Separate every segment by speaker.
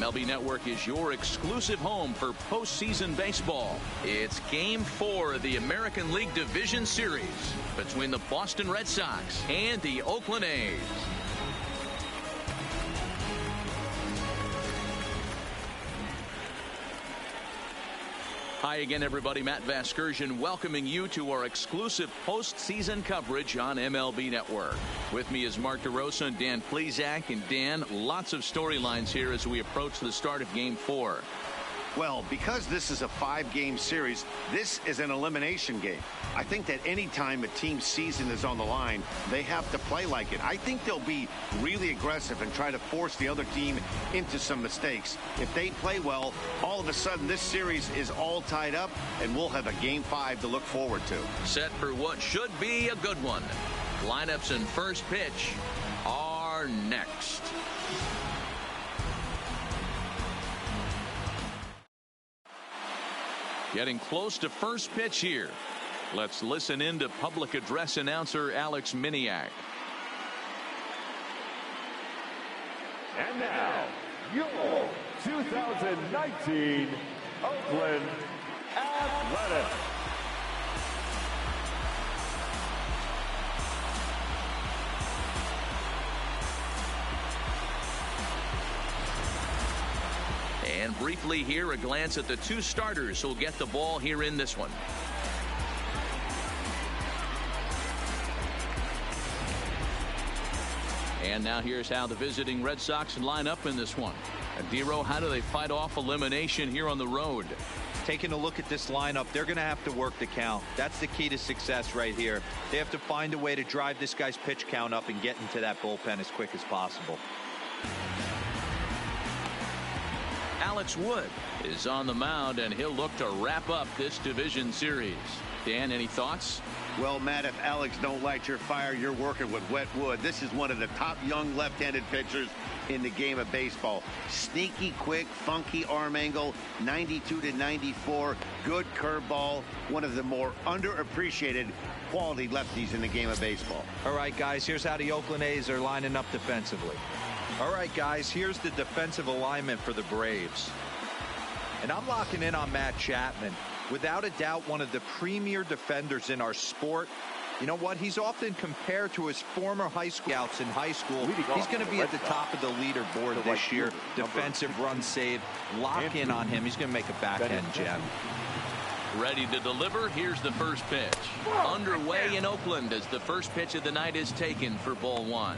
Speaker 1: MLB Network is your exclusive home for postseason baseball. It's Game 4 of the American League Division Series between the Boston Red Sox and the Oakland A's. Hi again, everybody. Matt Vasgersian welcoming you to our exclusive postseason coverage on MLB Network. With me is Mark DeRosa and Dan Plesac. And Dan, lots of storylines here as we approach the start of Game 4.
Speaker 2: Well, because this is a 5-game series, this is an elimination game. I think that any time a team's season is on the line, they have to play like it. I think they'll be really aggressive and try to force the other team into some mistakes. If they play well, all of a sudden this series is all tied up, and we'll have a Game 5 to look forward to.
Speaker 1: Set for what should be a good one. Lineups and first pitch are next. Getting close to first pitch here. Let's listen in to public address announcer Alex Miniak.
Speaker 3: And now, your 2019 Oakland Athletics.
Speaker 1: And briefly here, a glance at the two starters who'll get the ball here in this one. And now here's how the visiting Red Sox line up in this one. Adiro, how do they fight off elimination here on the road?
Speaker 4: Taking a look at this lineup, they're going to have to work the count. That's the key to success right here. They have to find a way to drive this guy's pitch count up and get into that bullpen as quick as possible.
Speaker 1: Alex Wood is on the mound, and he'll look to wrap up this division series. Dan, any thoughts?
Speaker 2: Well, Matt, if Alex don't light your fire, you're working with wet wood. This is one of the top young left-handed pitchers in the game of baseball. Sneaky, quick, funky arm angle, 92 to 94, good curveball. One of the more underappreciated quality lefties in the game of baseball.
Speaker 4: All right, guys, here's how the Oakland A's are lining up defensively. All right, guys, here's the defensive alignment for the Braves. And I'm locking in on Matt Chapman. Without a doubt, one of the premier defenders in our sport. You know what? He's often compared to his former high school scouts in high school. He's going to be at the top of the leaderboard this year. Defensive run save. Lock in on him. He's going to make a backhand gem.
Speaker 1: Ready to deliver. Here's the first pitch. Underway in Oakland as the first pitch of the night is taken for ball one.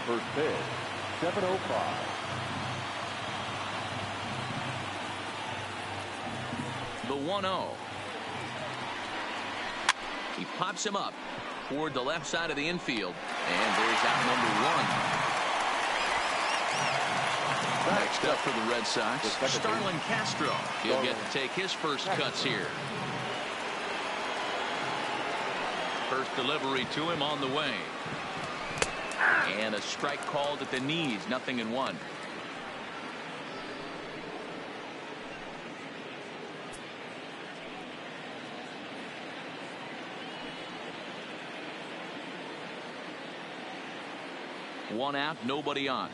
Speaker 3: First pitch, 7:05.
Speaker 1: The 1-0. He pops him up toward the left side of the infield, and there's out number one. Next up for the Red Sox, Starlin Castro. He'll get to take his first cuts here. First delivery to him on the way. And a strike called at the knees, 0-1. One out, nobody on.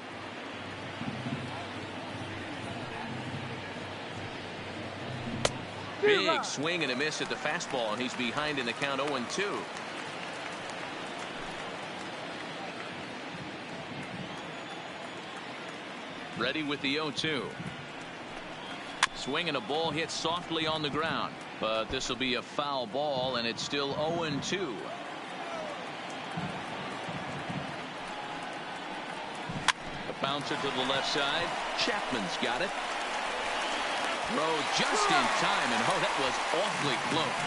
Speaker 1: Big swing and a miss at the fastball, and he's behind in the count 0-2. Ready with the 0-2. Swing and a ball hit softly on the ground, but this will be a foul ball, and it's still 0-2. A bouncer to the left side. Chapman's got it. Throw just in time, and oh, that was awfully close.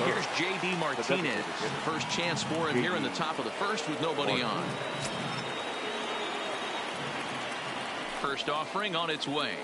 Speaker 1: Here's J.D. Martinez. First chance for him here in the top of the first with nobody on. First offering on its way.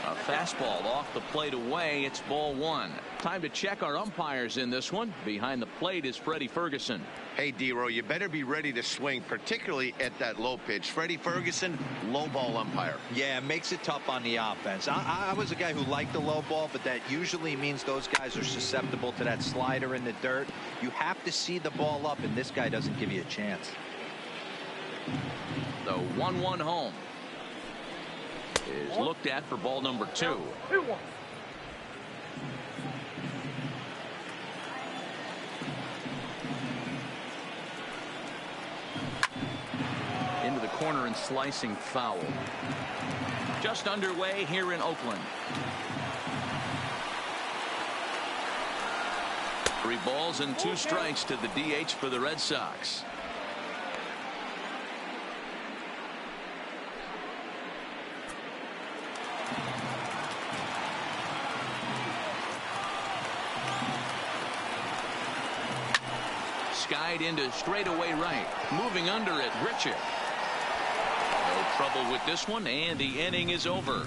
Speaker 1: A fastball off the plate away. It's ball one. Time to check our umpires in this one. Behind the plate is Freddie Ferguson.
Speaker 2: Hey, D-Row, you better be ready to swing, particularly at that low pitch. Freddie Ferguson, low ball umpire.
Speaker 4: Yeah, it makes it tough on the offense. I was a guy who liked the low ball, but that usually means those guys are susceptible to that slider in the dirt. You have to see the ball up, and this guy doesn't give you a chance.
Speaker 1: The 1-1 home is looked at for ball number 2. Into the corner and slicing foul. Just underway here in Oakland. 3 balls and 2 strikes to the DH for the Red Sox. Skied into straightaway right. Moving under it, Richard. No trouble with this one, and the inning is over.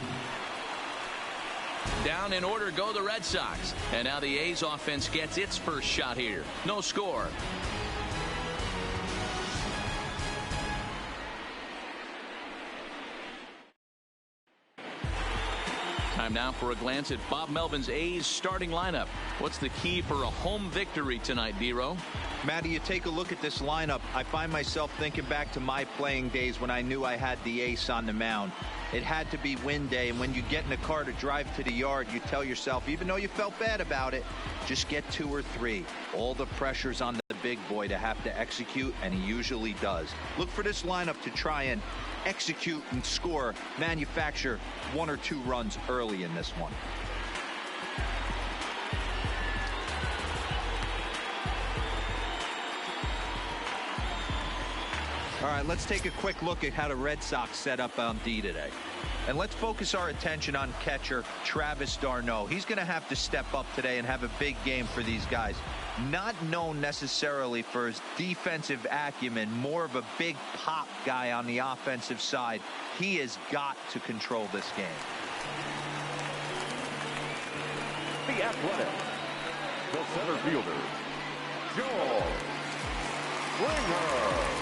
Speaker 1: Down in order go the Red Sox. And now the A's offense gets its first shot here. No score. Time now for a glance at Bob Melvin's A's starting lineup. What's the key for a home victory tonight, D-Row?
Speaker 4: Matty, you take a look at this lineup. I find myself thinking back to my playing days when I knew I had the ace on the mound. It had to be win day, and when you get in a car to drive to the yard, you tell yourself, even though you felt bad about it, just get 2 or 3. All the pressure's on the big boy to have to execute, and he usually does. Look for this lineup to try and execute and score, manufacture 1 or 2 runs early in this one. All right, let's take a quick look at how the Red Sox set up on D today. And let's focus our attention on catcher Travis d'Arnaud. He's going to have to step up today and have a big game for these guys. Not known necessarily for his defensive acumen, more of a big pop guy on the offensive side. He has got to control this game.
Speaker 3: The Athletic, the center fielder, Joe Springer.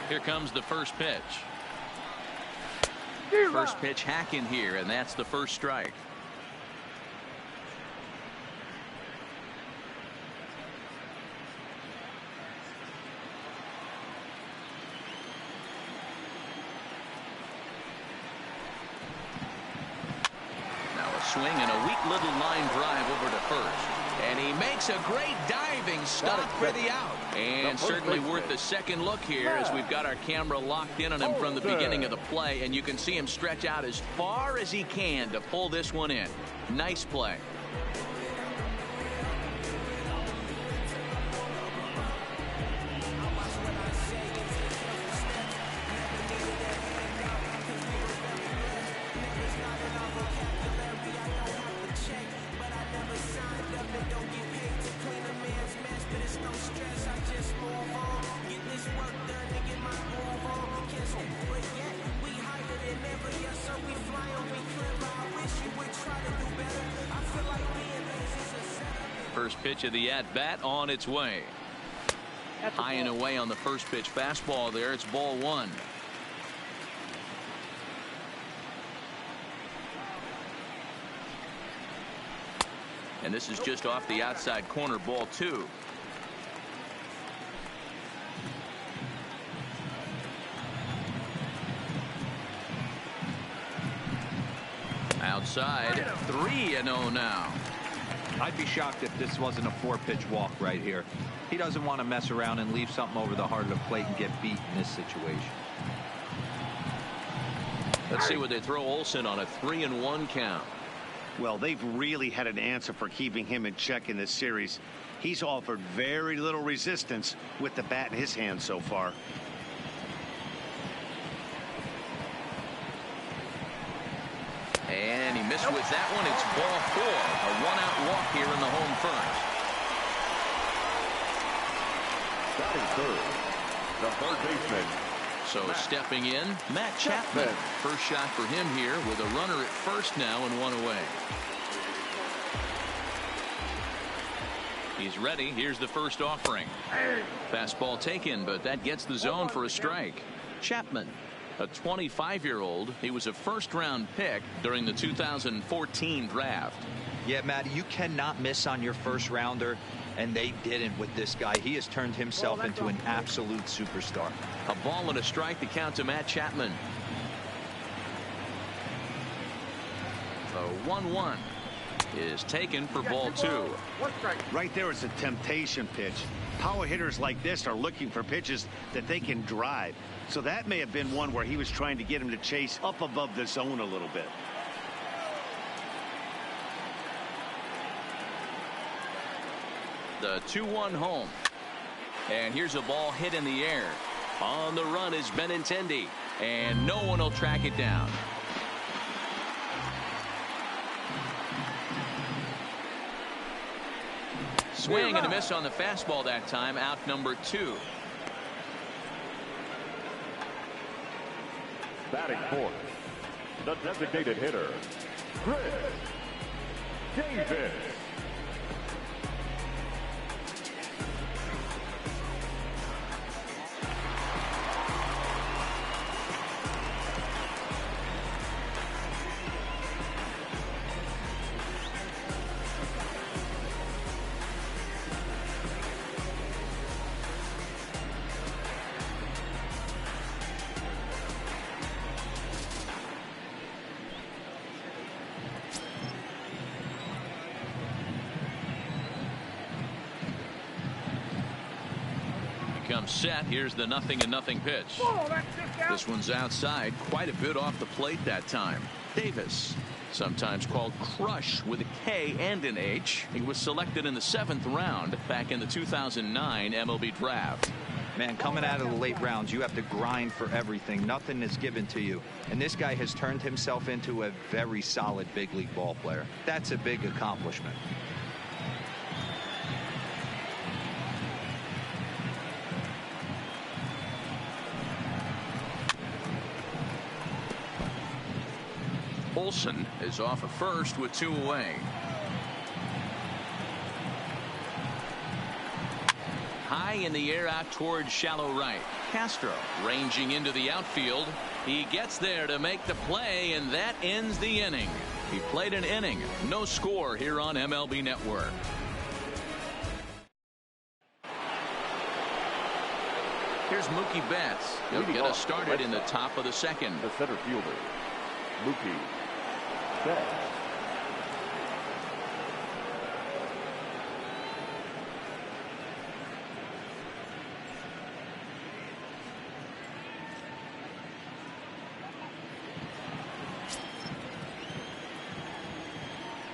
Speaker 1: Here comes the first pitch. First pitch hack in here, and that's the first strike. Now a swing and a weak little line drive over to first. And he makes a great diving stop for the out. And certainly worth a second look here as we've got our camera locked in on him from the beginning of the play. And you can see him stretch out as far as he can to pull this one in. Nice play. First pitch of the at-bat on its way. High and away on the first pitch fastball there. It's ball 1. And this is just off the outside corner, ball 2. Outside, 3-0 now.
Speaker 4: I'd be shocked if this wasn't a 4-pitch walk right here. He doesn't want to mess around and leave something over the heart of the plate and get beat in this situation.
Speaker 1: Let's see what they throw Olsen on a 3-1 count.
Speaker 2: Well, they've really had an answer for keeping him in check in this series. He's offered very little resistance with the bat in his hand so far. And he
Speaker 1: miss with that one. It's ball 4. A 1-out walk here in the home first.
Speaker 3: Batting third, the third baseman.
Speaker 1: So stepping in, Matt Chapman. First shot for him here with a runner at first now and 1 away. He's ready. Here's the first offering. Fastball taken, but that gets the zone for a strike. Chapman, a 25-year-old. He was a first-round pick during the 2014 draft.
Speaker 4: Yeah, Matt, you cannot miss on your first rounder, and they didn't with this guy. He has turned himself into an absolute superstar.
Speaker 1: A ball and a strike to count to Matt Chapman. The 1-1 is taken for ball 2.
Speaker 2: Right there is a temptation pitch. Power hitters like this are looking for pitches that they can drive. So that may have been one where he was trying to get him to chase up above the zone a little bit.
Speaker 1: The 2-1 home. And here's a ball hit in the air. On the run is Benintendi. And no one will track it down. Swing and a miss on the fastball that time. Out number 2.
Speaker 3: Batting fourth, the designated hitter, Chris Davis.
Speaker 1: Comes set. Here's the 0-0 pitch. This one's outside, quite a bit off the plate that time. Davis, sometimes called Crush with a K and an H. He was selected in the 7th round back in the 2009 MLB draft.
Speaker 4: Man, coming out of the late rounds, you have to grind for everything. Nothing is given to you. And this guy has turned himself into a very solid big league ball player. That's a big accomplishment.
Speaker 1: Olsen is off at first with 2 away. High in the air out towards shallow right. Castro ranging into the outfield. He gets there to make the play, and that ends the inning. He played an inning. No score here on MLB Network. Here's Mookie Betts. He'll get us started in the top of the 2nd.
Speaker 3: The center fielder, Mookie Betts.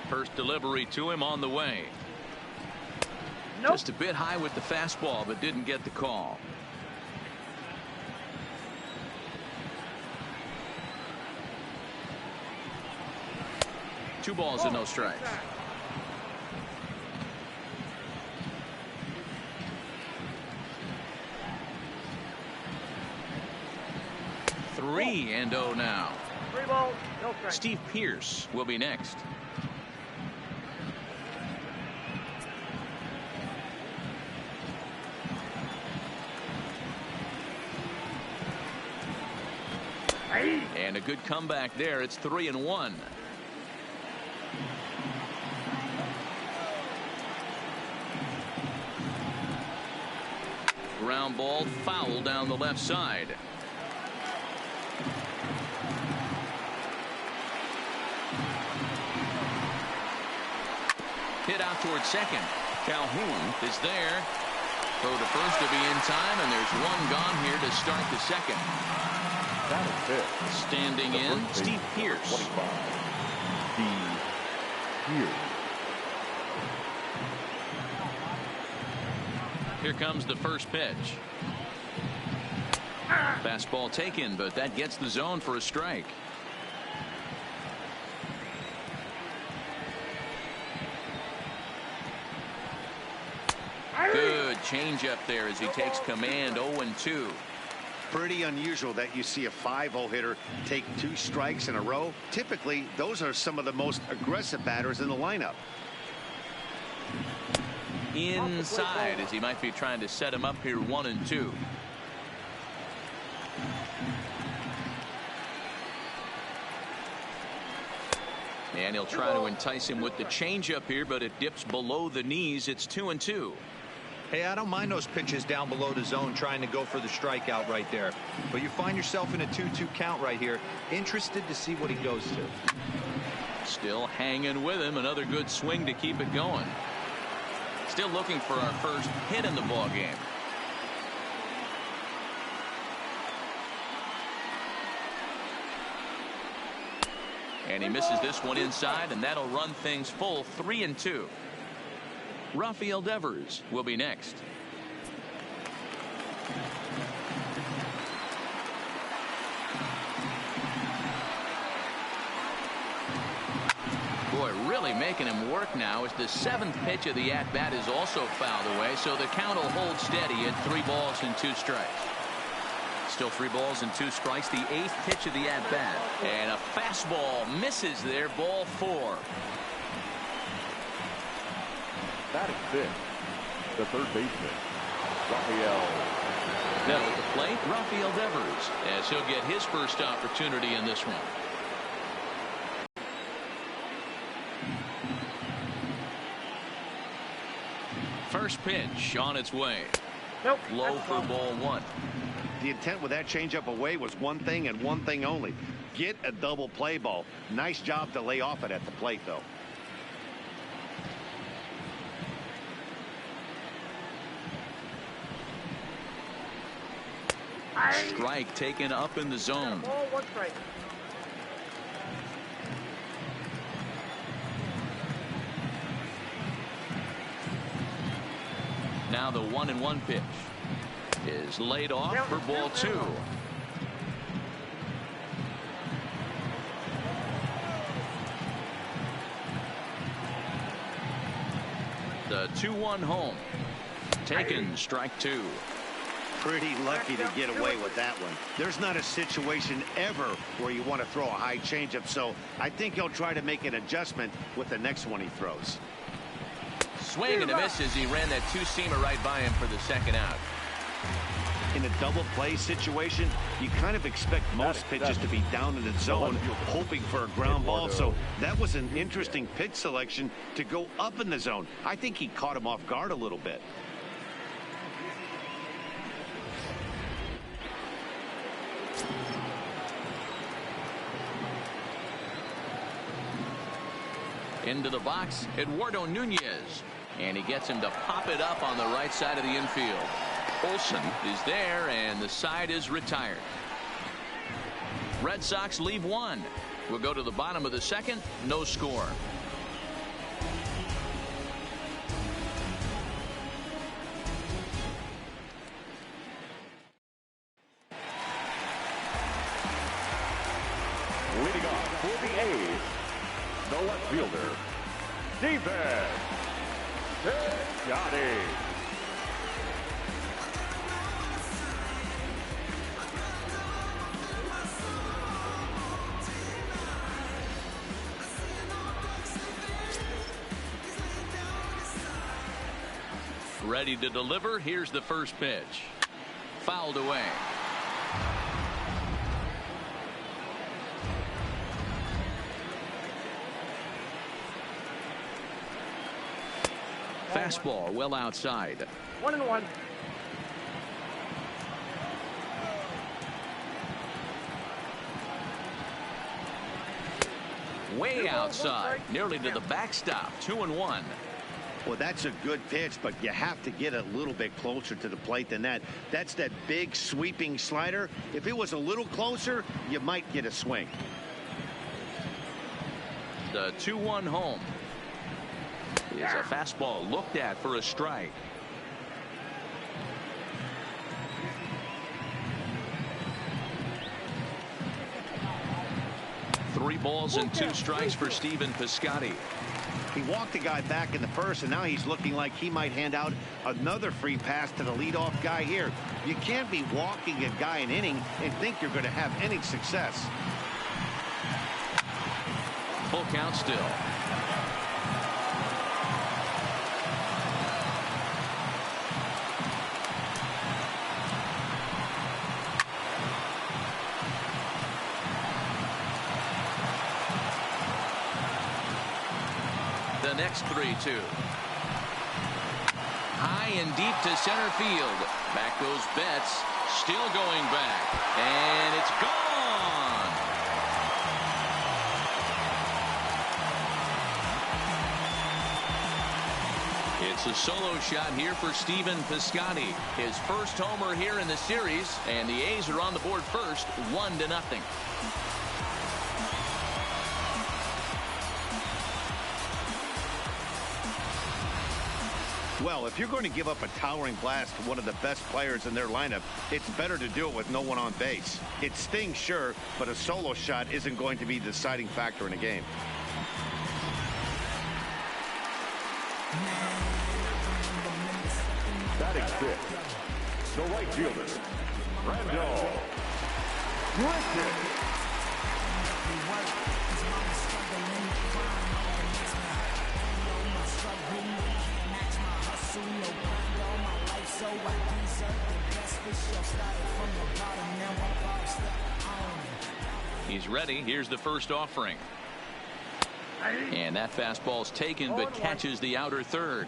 Speaker 1: First delivery to him on the way. Just a bit high with the fastball, but didn't get the call. Two balls and no strikes. Three and 0 now.
Speaker 5: 3 balls, no strikes.
Speaker 1: Steve Pearce will be next. And a good comeback there. It's 3-1. Ground ball foul down the left side. Hit out towards second. Calhoun is there. Throw to first to be in time, and there's one gone here to start the second.
Speaker 3: That is it.
Speaker 1: Standing in, Steve Pearce.
Speaker 3: 25. Steve Pearce.
Speaker 1: Here comes the first pitch. Fastball taken, but that gets the zone for a strike. Good changeup there as he takes command. 0-2.
Speaker 2: Pretty unusual that you see a 5-0 hitter take 2 strikes in a row. Typically, those are some of the most aggressive batters in the lineup.
Speaker 1: Inside as he might be trying to set him up here. 1-2. And he'll try to entice him with the changeup here, but it dips below the knees. It's 2-2.
Speaker 4: Hey, I don't mind those pitches down below the zone trying to go for the strikeout right there. But you find yourself in a 2-2 count right here. Interested to see what he goes to.
Speaker 1: Still hanging with him. Another good swing to keep it going. Still looking for our first hit in the ball game. And he misses this one inside, and that'll run things full. 3-2. Rafael Devers will be next. Boy, really making him work now as the 7th pitch of the at-bat is also fouled away, so the count will hold steady at 3 balls and 2 strikes. Still 3 balls and 2 strikes. The 8th pitch of the at-bat. And a fastball misses there. Ball 4.
Speaker 3: Batting 5th, the third baseman, Rafael.
Speaker 1: Now at the plate, Rafael Devers, as he'll get his first opportunity in this one. First pitch on its way.
Speaker 5: Nope.
Speaker 1: Low for ball 1.
Speaker 2: The intent with that changeup away was one thing and one thing only. Get a double play ball. Nice job to lay off it at the plate, though.
Speaker 1: Strike taken up in the zone.
Speaker 5: Ball, 1 strike.
Speaker 1: Now the 1-1 pitch is laid off for ball 2. The 2-1 home. Taken, strike 2.
Speaker 2: Pretty lucky to get away with that one. There's not a situation ever where you want to throw a high changeup, so I think he'll try to make an adjustment with the next one he throws.
Speaker 1: Swing and a miss as he ran that 2-seamer right by him for the 2nd out.
Speaker 2: In a double play situation, you kind of expect most pitches to be down in the zone, hoping for a ground ball. So that was an interesting pitch selection to go up in the zone. I think he caught him off guard a little bit.
Speaker 1: Into the box, Eduardo Nunez. And he gets him to pop it up on the right side of the infield. Olsen is there, and the side is retired. Red Sox leave 1. We'll go to the bottom of the 2nd. No score.
Speaker 3: Leading off for the A's, the left fielder, David Johnny.
Speaker 1: Ready to deliver. Here's the first pitch. Fouled away. Fastball well outside.
Speaker 5: 1-1.
Speaker 1: Way outside. Nearly to the backstop. 2-1.
Speaker 2: Well, that's a good pitch, but you have to get a little bit closer to the plate than that. That's that big sweeping slider. If it was a little closer, you might get a swing.
Speaker 1: The 2-1 home is a fastball looked at for a strike. Three balls and 2 strikes for Stephen Piscotty.
Speaker 2: He walked the guy back in the first, and now he's looking like he might hand out another free pass to the leadoff guy here. You can't be walking a guy an inning and think you're going to have any success.
Speaker 1: Full count still. The next 3-2. High and deep to center field. Back goes Betts. Still going back. And it's gone. It's a solo shot here for Stephen Piscotty. His first homer here in the series. And the A's are on the board first, 1-0.
Speaker 2: Well, if you're going to give up a towering blast to one of the best players in their lineup, it's better to do it with no one on base. It stings, sure, but a solo shot isn't going to be the deciding factor in a game.
Speaker 3: Batting fifth, the right fielder, Randall Griffin.
Speaker 1: He's ready. Here's the first offering. And that fastball's taken but catches the outer third.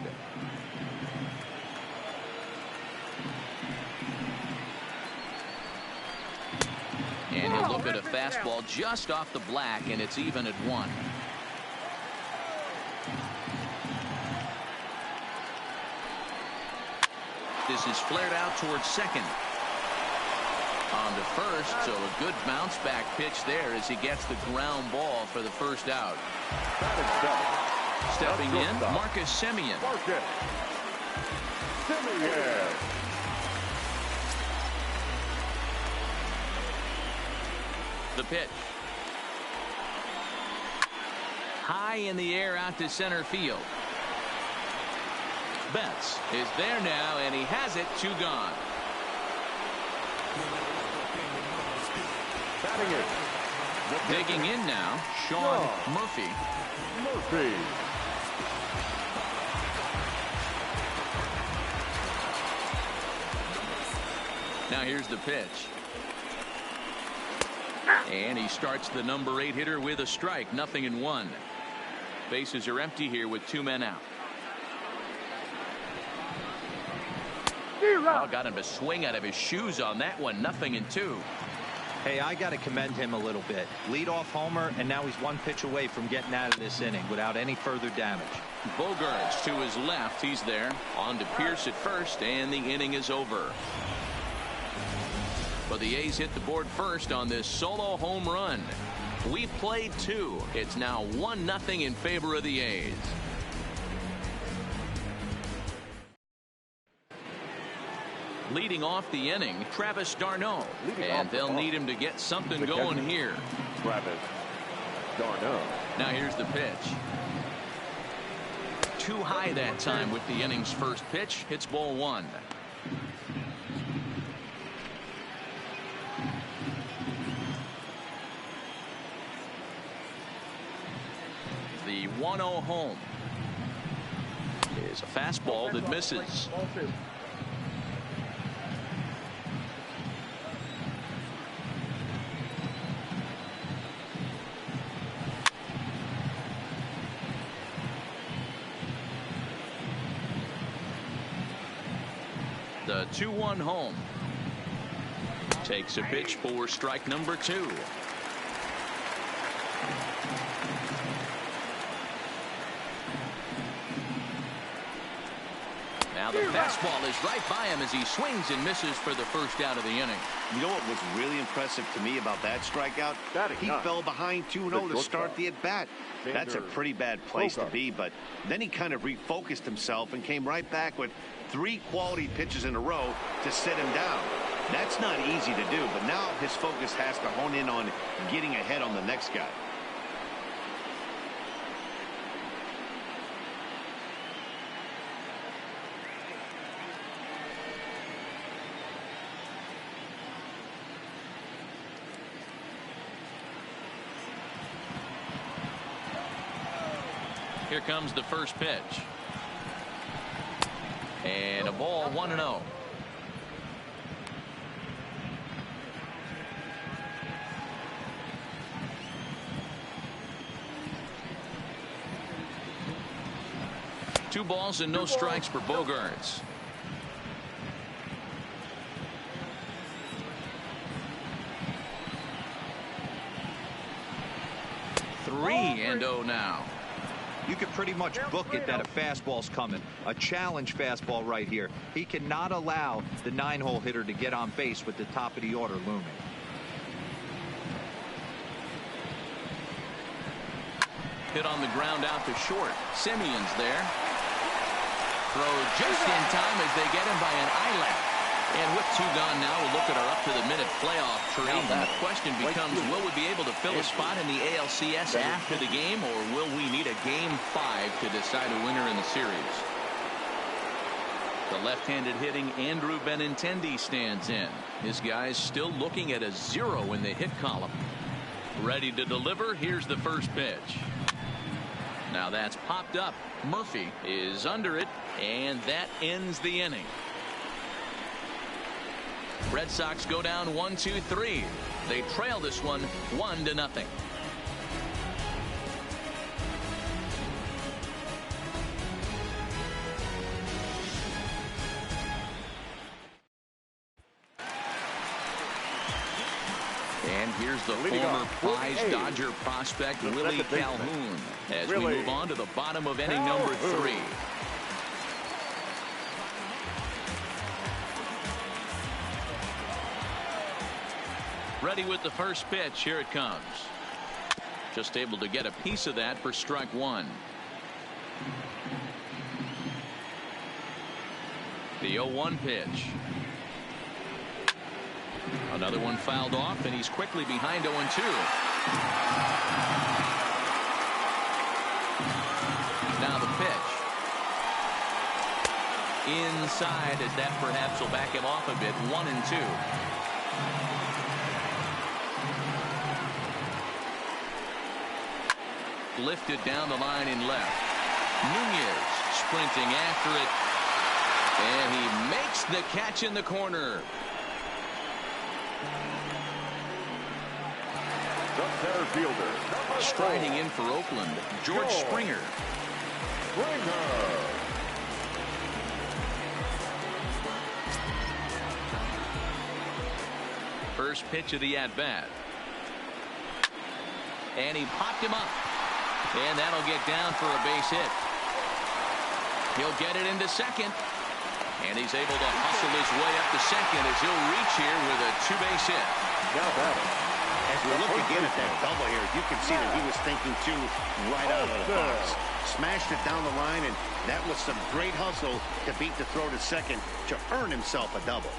Speaker 1: And he'll look at a fastball just off the black, and it's even at 1. This is flared out towards second. On to first, so a good bounce back pitch there as he gets the ground ball for the first out. Stepping in, Marcus Semien. The pitch. High in the air out to center field. Betts is there now, and he has it. 2 gone. Digging in now, Sean Murphy. Now here's the pitch. And he starts the number 8 hitter with a strike. 0-1. Bases are empty here with 2 men out. Oh, got him to swing out of his shoes on that one. 0-2.
Speaker 4: Hey, I got to commend him a little bit. Leadoff homer, and now he's 1 pitch away from getting out of this inning without any further damage.
Speaker 1: Bogarts to his left. He's there. On to Pierce at first, and the inning is over. But the A's hit the board first on this solo home run. We've played 2. It's now 1-0 in favor of the A's. Leading off the inning, Travis d'Arnaud. And they'll need him to get something going here.
Speaker 3: Travis d'Arnaud.
Speaker 1: Now here's the pitch. Too high that time with the inning's first pitch. Hits ball 1. The 1-0 home is a fastball that misses. The 2-1 home takes a pitch for strike number 2. Now the fastball is right by him as he swings and misses for the first out of the inning.
Speaker 2: You know what was really impressive to me about that strikeout? He fell behind 2-0 to start the at-bat. That's a pretty bad place to be, but then he kind of refocused himself and came right back with 3 quality pitches in a row to set him down. That's not easy to do, but now his focus has to hone in on getting ahead on the next guy.
Speaker 1: Here comes the first pitch. And a ball, 1-0. Two balls and no strikes for Bogaerts. 3-0 now.
Speaker 4: You could pretty much book it that a fastball's coming. A challenge fastball right here. He cannot allow the 9-hole hitter to get on base with the top of the order looming.
Speaker 1: Hit on the ground out to short. Simeon's there. Throw just in time as they get him by an eyelash. And with 2 gone now, we'll look at our up-to-the-minute playoff tree. And the question becomes, will we be able to fill a spot in the ALCS after the game, or will we need a Game 5 to decide a winner in the series? The left-handed hitting Andrew Benintendi stands in. His guy's still looking at a 0 in the hit column. Ready to deliver. Here's the first pitch. Now that's popped up. Murphy is under it, and that ends the inning. Red Sox go down 1-2-3. They trail this one 1-0. And here's the former prize Dodger prospect Willie Calhoun as we move on to the bottom of inning number 3. Ready with the first pitch. Here it comes. Just able to get a piece of that for strike 1. The 0-1 pitch. Another one fouled off, and he's quickly behind 0-2. Now the pitch. Inside, as that perhaps will back him off a bit. 1-2. Lifted down the line in left. Nunez sprinting after it, and he makes the catch in the corner.
Speaker 3: The center fielder,
Speaker 1: striding in for Oakland, George Springer. First pitch of the at-bat. And he popped him up. And that'll get down for a base hit. He'll get it into second. And he's able to hustle his way up to second as he'll reach here with a 2-base hit.
Speaker 3: Now batting.
Speaker 2: As we look again at that double here, you can see that he was thinking too right out of the box. Smashed it down the line, and that was some great hustle to beat the throw to second to earn himself a double.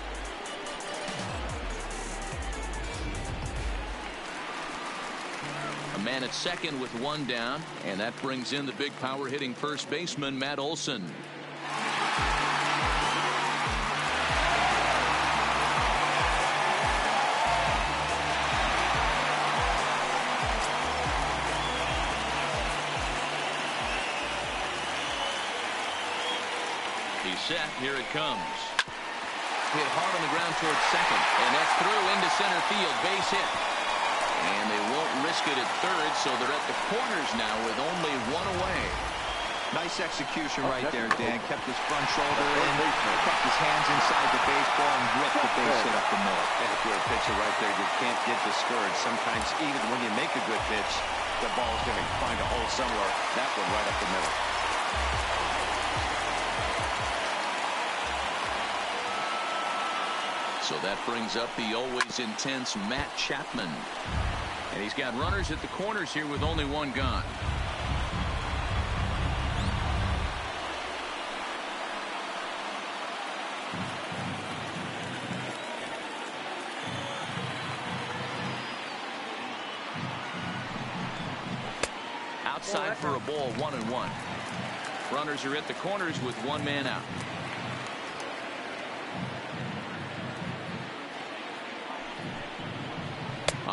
Speaker 1: A man at second with 1 down, and that brings in the big power hitting first baseman Matt Olson. He's set. Here it comes. Hit hard on the ground towards second, and that's through into center field. Base hit. And they won't risk it at third, so they're at the corners now with only 1 away.
Speaker 4: Nice execution right there, Dan. Kept his front shoulder in, kept his hands inside the baseball, and ripped the base hit up the middle.
Speaker 2: And if you're a pitcher right there, you can't get discouraged. Sometimes even when you make a good pitch, the ball's going to find a hole somewhere. That one right up the middle.
Speaker 1: So that brings up the always intense Matt Chapman. And he's got runners at the corners here with only 1 gone. Outside for a ball, 1-1. Runners are at the corners with 1 man out.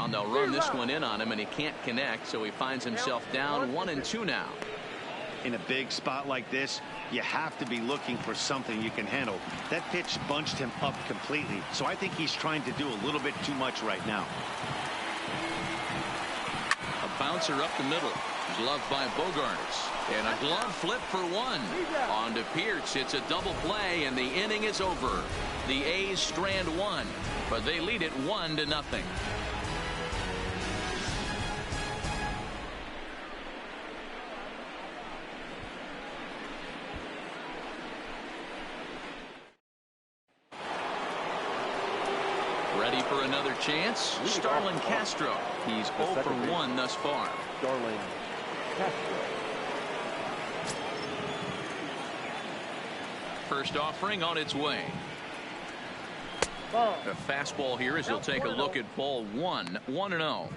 Speaker 1: They'll run this one in on him, and he can't connect, so he finds himself down 1-2 now.
Speaker 2: In a big spot like this, you have to be looking for something you can handle. That pitch bunched him up completely, so I think he's trying to do a little bit too much right now.
Speaker 1: A bouncer up the middle. Glove by Bogarts. And a glove flip for one. On to Pierce. It's a double play, and the inning is over. The A's strand one, but they lead it 1-0. Ready for another chance? Starlin Castro. He's 0 for 1 thus far.
Speaker 3: Starlin Castro.
Speaker 1: First offering on its way.
Speaker 5: Ball.
Speaker 1: A fastball here as he'll take a look at ball 1. 1-0.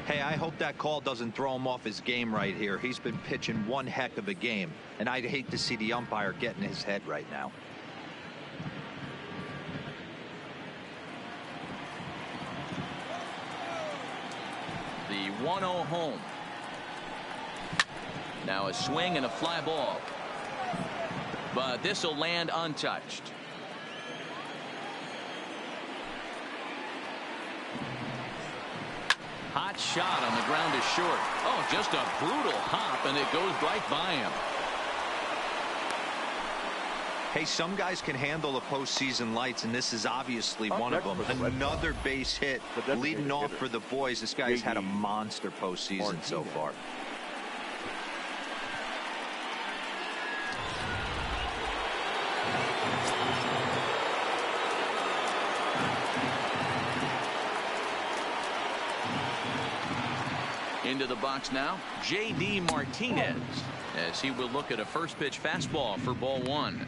Speaker 4: Hey, I hope that call doesn't throw him off his game right here. He's been pitching one heck of a game, and I'd hate to see the umpire get in his head right now.
Speaker 1: The 1-0 home. Now a swing and a fly ball. But this will land untouched. Hot shot on the ground is short. Oh, just a brutal hop, and it goes right by him.
Speaker 4: Hey, some guys can handle the postseason lights, and this is obviously one of them. Another base hit leading off for the boys. This guy's had a monster postseason so far.
Speaker 1: Into the box now, J.D. Martinez, as he will look at a first pitch fastball for ball 1.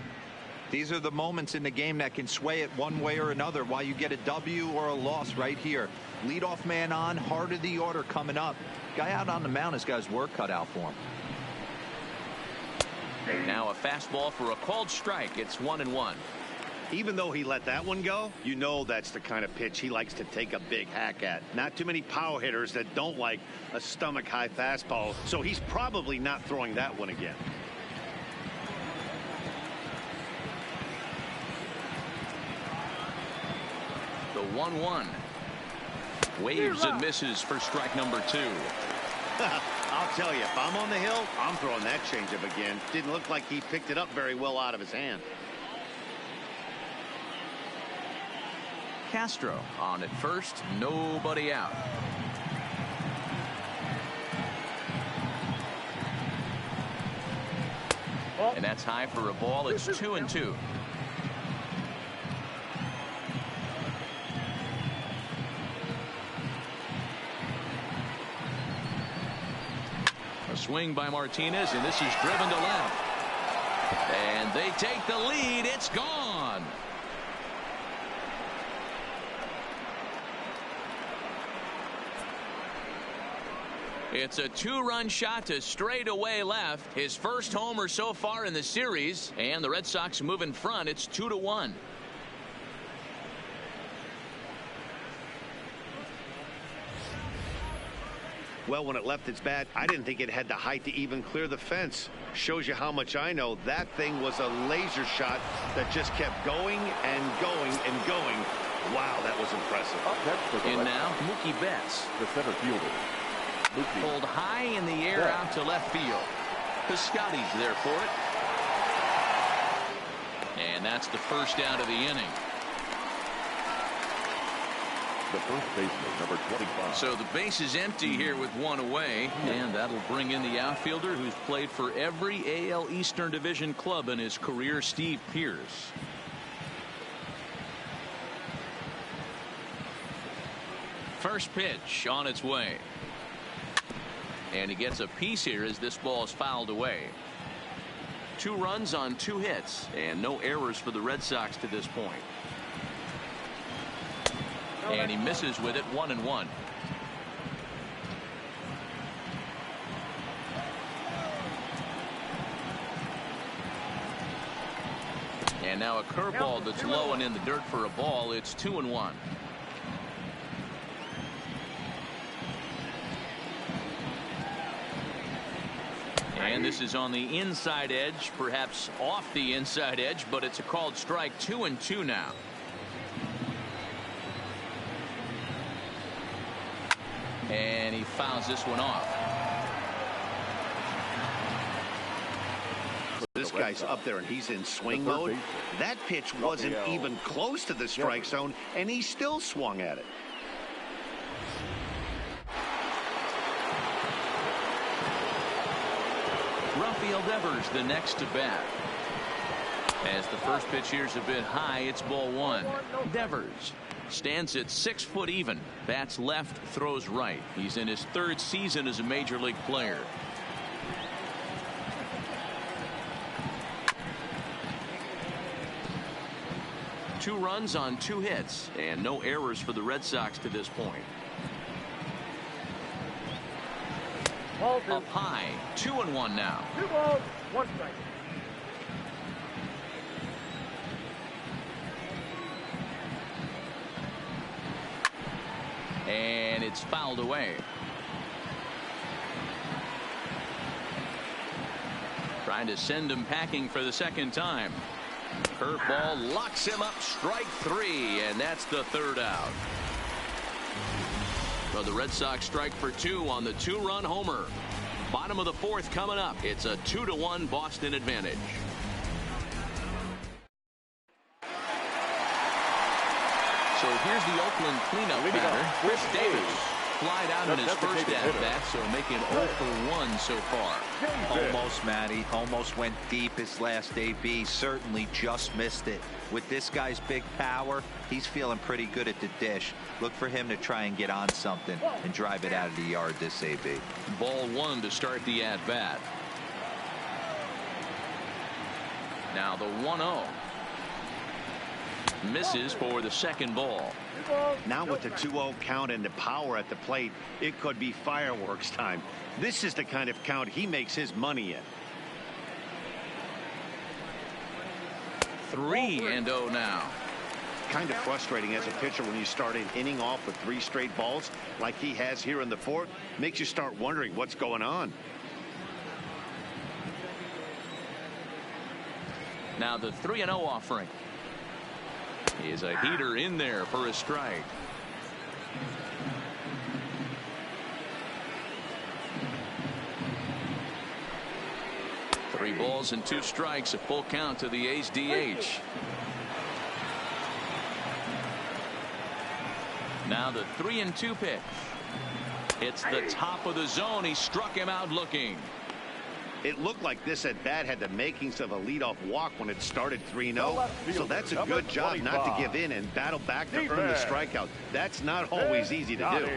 Speaker 4: These are the moments in the game that can sway it one way or another, while you get a W or a loss right here. Leadoff man on, heart of the order coming up. Guy out on the mound has got his work cut out for him.
Speaker 1: Now a fastball for a called strike. It's 1-1.
Speaker 2: Even though he let that one go, you know that's the kind of pitch he likes to take a big hack at. Not too many power hitters that don't like a stomach-high fastball, so he's probably not throwing that one again.
Speaker 1: The 1-1. Waves and misses for strike number 2.
Speaker 2: I'll tell you, if I'm on the hill, I'm throwing that changeup again. Didn't look like he picked it up very well out of his hand.
Speaker 1: Castro on at first, nobody out. And that's high for a ball. It's 2-2. A swing by Martinez, and this is driven to left. And they take the lead. It's gone. It's a 2-run shot to straightaway left. His first homer so far in the series, and the Red Sox move in front. It's 2-1.
Speaker 2: Well, when it left its bat, I didn't think it had the height to even clear the fence. Shows you how much I know. That thing was a laser shot that just kept going and going and going. Wow, that was impressive.
Speaker 1: And now, Mookie Betts.
Speaker 3: The center fielder.
Speaker 1: Pulled high in the air out to left field. Piscotty's there for it. And that's the first out of the inning.
Speaker 3: The first baseman, number 25.
Speaker 1: So the base is empty here with one away, and that'll bring in the outfielder who's played for every AL Eastern Division club in his career, Steve Pierce. First pitch on its way. And he gets a piece here as this ball is fouled away. 2 runs on 2 hits, and no errors for the Red Sox to this point. And he misses with it, 1-1. And now a curveball that's low and in the dirt for a ball. It's 2-1. And this is on the inside edge, perhaps off the inside edge, but it's a called strike. 2-2 now. And he fouls this one off.
Speaker 2: This guy's up there and he's in swing mode. That pitch wasn't even close to the strike zone, and he still swung at it.
Speaker 1: Rafael Devers the next to bat. As the first pitch here's a bit high, it's ball one. Devers stands at 6 foot even. Bats left, throws right. He's in his third season as a major league player. Two runs on 2 hits and no errors for the Red Sox to this point. Up high, 2-1 now.
Speaker 5: 2 balls, 1 strike.
Speaker 1: And it's fouled away. Trying to send him packing for the second time. Curveball locks him up, strike 3, and that's the 3rd out. So the Red Sox strike for 2 on the 2-run homer. Bottom of the 4th coming up. It's a 2-1 Boston advantage. So here's the Oakland cleanup batter, Chris Davis. Flied out in his first at-bat, so making 0 for 1 so far.
Speaker 4: Almost, Matty. Almost went deep his last AB. Certainly just missed it. With this guy's big power, he's feeling pretty good at the dish. Look for him to try and get on something and drive it out of the yard this AB.
Speaker 1: Ball 1 to start the at-bat. Now the 1-0. Misses for the second ball.
Speaker 2: Now with the 2-0 count and the power at the plate, it could be fireworks time. This is the kind of count he makes his money in.
Speaker 1: 3-0 now.
Speaker 2: Kind of frustrating as a pitcher when you start an inning off with 3 straight balls like he has here in the 4th. Makes you start wondering what's going on.
Speaker 1: Now the 3-0 offering. Is a heater in there for a strike. Three balls and 2 strikes, a full count to the A's DH. Now the 3-2 pitch. It's the top of the zone. He struck him out looking.
Speaker 2: It looked like this at bat had the makings of a leadoff walk when it started 3-0. So that's a good job not to give in and battle back to earn the strikeout. That's not always easy to do.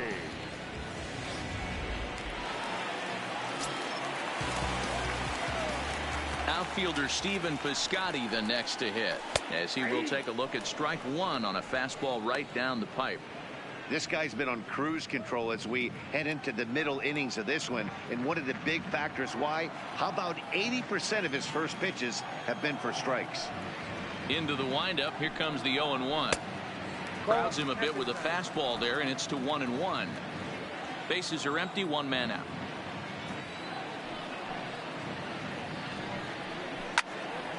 Speaker 1: Outfielder Stephen Piscotty the next to hit, as he will take a look at strike 1 on a fastball right down the pipe.
Speaker 2: This guy's been on cruise control as we head into the middle innings of this one. And one of the big factors why, how about 80% of his first pitches have been for strikes.
Speaker 1: Into the windup. Here comes the 0-1. Crowds him a bit with a fastball there, and it's to 1-1. Bases are empty, 1 man out.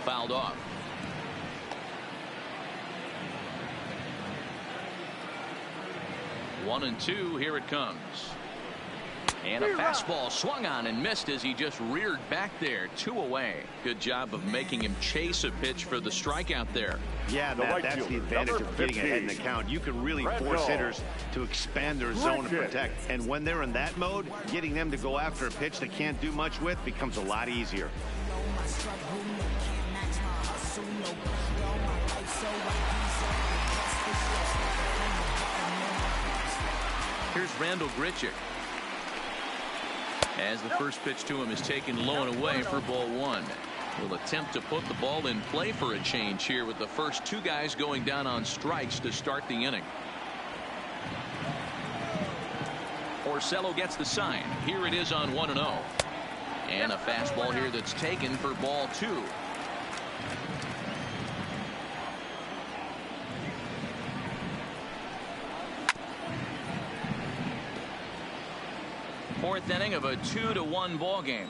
Speaker 1: Fouled off. One and 2. Here it comes. And a fastball swung on and missed as he just reared back there. 2 away. Good job of making him chase a pitch for the strikeout there.
Speaker 2: Yeah, Matt, that's the advantage of getting ahead in the count. You can really force hitters to expand their zone and protect. And when they're in that mode, getting them to go after a pitch they can't do much with becomes a lot easier.
Speaker 1: Here's Randall Grichuk. As the first pitch to him is taken low and away for ball 1. Will attempt to put the ball in play for a change here with the first 2 guys going down on strikes to start the inning. Orsello gets the sign. Here it is on 1-0. And a fastball here that's taken for ball 2. Fourth inning of a 2-1 ball game.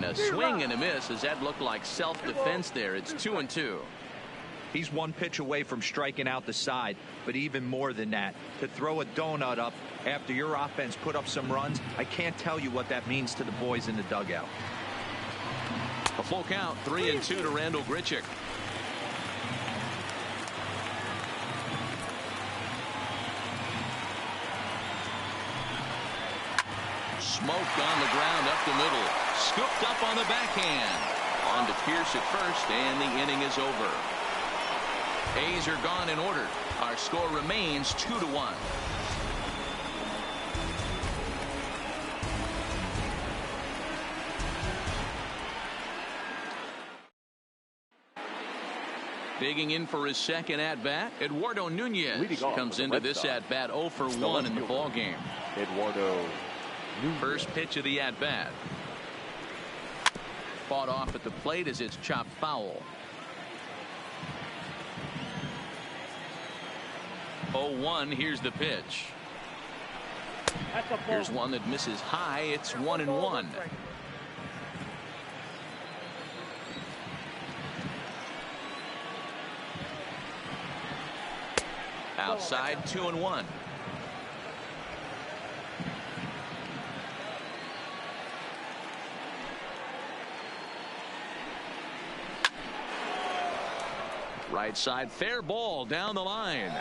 Speaker 1: A swing and a miss, as that looked like self-defense there. It's 2-2.
Speaker 4: He's one pitch away from striking out the side, but even more than that, to throw a donut up after your offense put up some runs, I can't tell you what that means to the boys in the dugout.
Speaker 1: A full count, 3-2 to Randal Grichuk. Smoked on the ground up the middle. Scooped up on the backhand. On to Pierce at first, and the inning is over. A's are gone in order. Our score remains 2-1. Digging in for his second at-bat, Eduardo Nunez comes into this at-bat 0 for 1 in the ball game.
Speaker 3: Eduardo Nunez.
Speaker 1: First pitch of the at-bat. Fought off at the plate as it's chopped foul. 0-1. Here's the pitch. Here's one that misses high. It's 1-1. Outside, 2-1. Right side, fair ball down the line.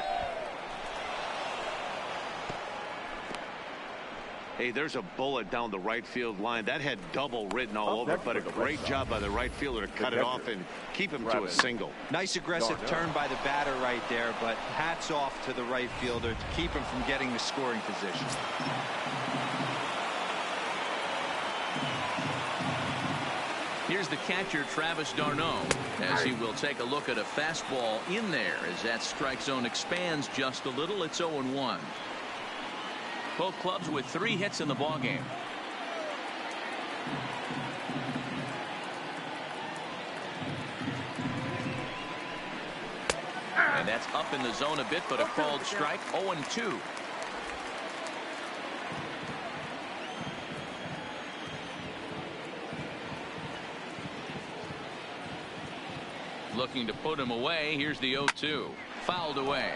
Speaker 2: Hey, there's a bullet down the right field line. That had double written all over it, but a great job by the right fielder to cut it off and keep him to a single.
Speaker 4: Nice aggressive turn by the batter right there, but hats off to the right fielder to keep him from getting the scoring position.
Speaker 1: Here's the catcher, Travis d'Arnaud, as he will take a look at a fastball in there as that strike zone expands just a little. It's 0-1. Both clubs with 3 hits in the ball game. And that's up in the zone a bit, but a called strike. 0-2. Looking to put him away. Here's the 0-2. Fouled away.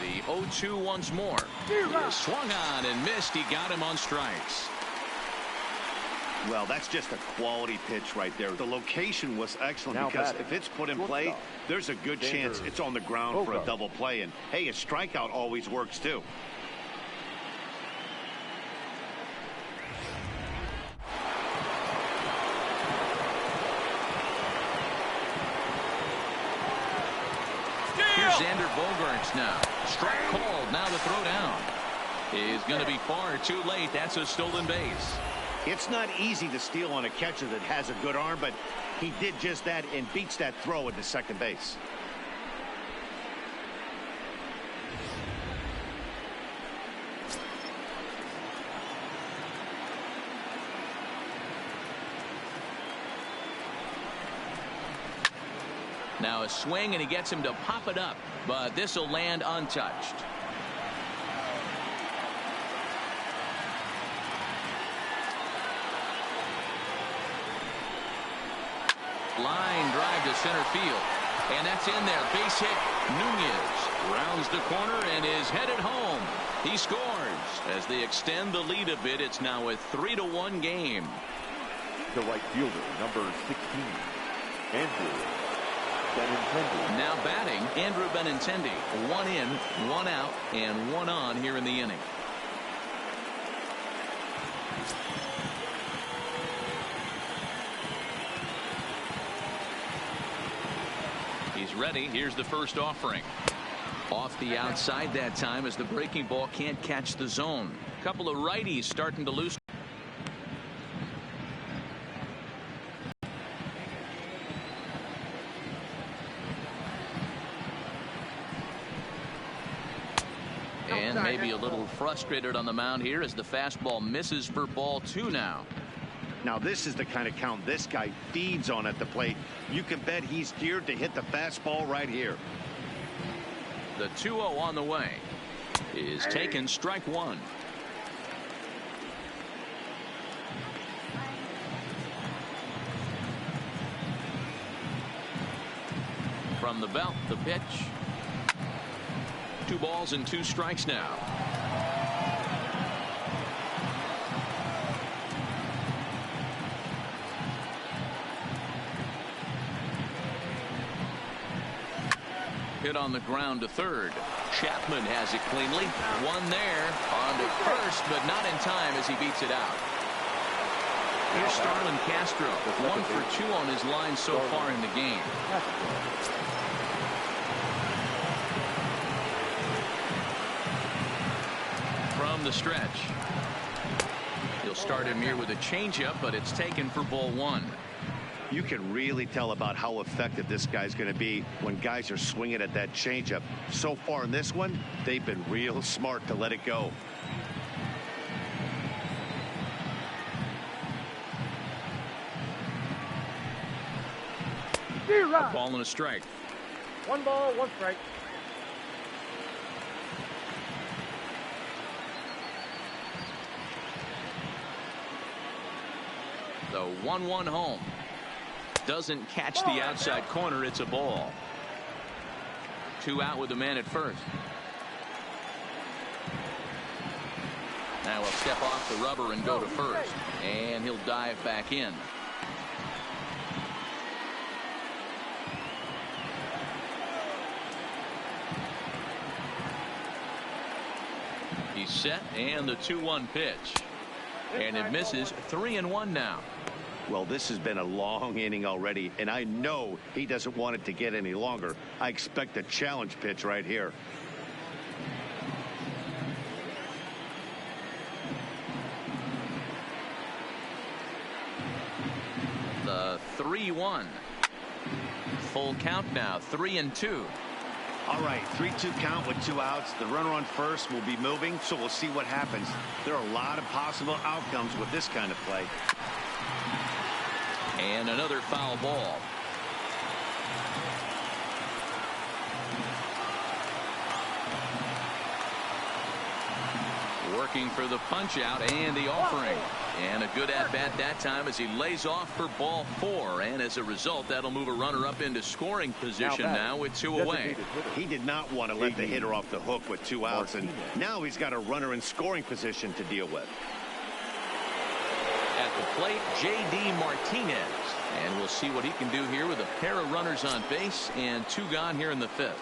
Speaker 1: The 0-2 once more. He swung on and missed. He got him on strikes.
Speaker 2: Well, that's just a quality pitch right there. The location was excellent because if it's put in play, there's a good chance it's on the ground for a double play. And, hey, a strikeout always works, too.
Speaker 1: Here's Xander Bogaerts now. Strike called. Now the throw down is going to be far too late. That's a stolen base.
Speaker 2: It's not easy to steal on a catcher that has a good arm, but he did just that and beats that throw into second base.
Speaker 1: Now a swing, and he gets him to pop it up, but this will land untouched. Line drive to center field, and that's in there. Base hit. Nunez rounds the corner and is headed home. He scores as they extend the lead a bit. It's now a 3-1 game.
Speaker 3: The right fielder, number 16, Andrew Benintendi.
Speaker 1: Now batting, Andrew Benintendi. 1 in, 1 out, and 1 on here in the inning. He's ready. Here's the first offering. Off the outside that time as the breaking ball can't catch the zone. Couple of righties starting to lose. Maybe a little frustrated on the mound here as the fastball misses for ball 2 now.
Speaker 2: Now this is the kind of count this guy feeds on at the plate. You can bet he's geared to hit the fastball right here.
Speaker 1: The 2-0 on the way is taken, strike one. From the belt, the pitch. 2 balls and 2 strikes now. Hit on the ground to third. Chapman has it cleanly. One there on to first, but not in time as he beats it out. Here's Starlin Castro, 1 for 2 on his line so far in the game. From the stretch. He'll start him here with a changeup, but it's taken for ball 1.
Speaker 2: You can really tell about how effective this guy's going to be when guys are swinging at that changeup. So far in this one, they've been real smart to let it go.
Speaker 1: A ball and a strike.
Speaker 5: 1 ball, 1 strike.
Speaker 1: The 1-1 home. Doesn't catch the outside corner. It's a ball. 2 out with the man at first. Now he'll step off the rubber and go to first. And he'll dive back in. He's set, and the 2-1 pitch. And it misses. 3-1 now.
Speaker 2: Well, this has been a long inning already, and I know he doesn't want it to get any longer. I expect a challenge pitch right here.
Speaker 1: The 3-1. Full count now, 3-2.
Speaker 2: All right, 3-2 count with 2 outs. The runner on first will be moving, so we'll see what happens. There are a lot of possible outcomes with this kind of play.
Speaker 1: And another foul ball. Working for the punch out and the offering. And a good at bat that time as he lays off for ball 4. And as a result, that'll move a runner up into scoring position now with 2 away.
Speaker 2: He did not want to let the hitter off the hook with 2 outs. And now he's got a runner in scoring position to deal with.
Speaker 1: At the plate, J.D. Martinez. And we'll see what he can do here with a pair of runners on base and 2 gone here in the 5th.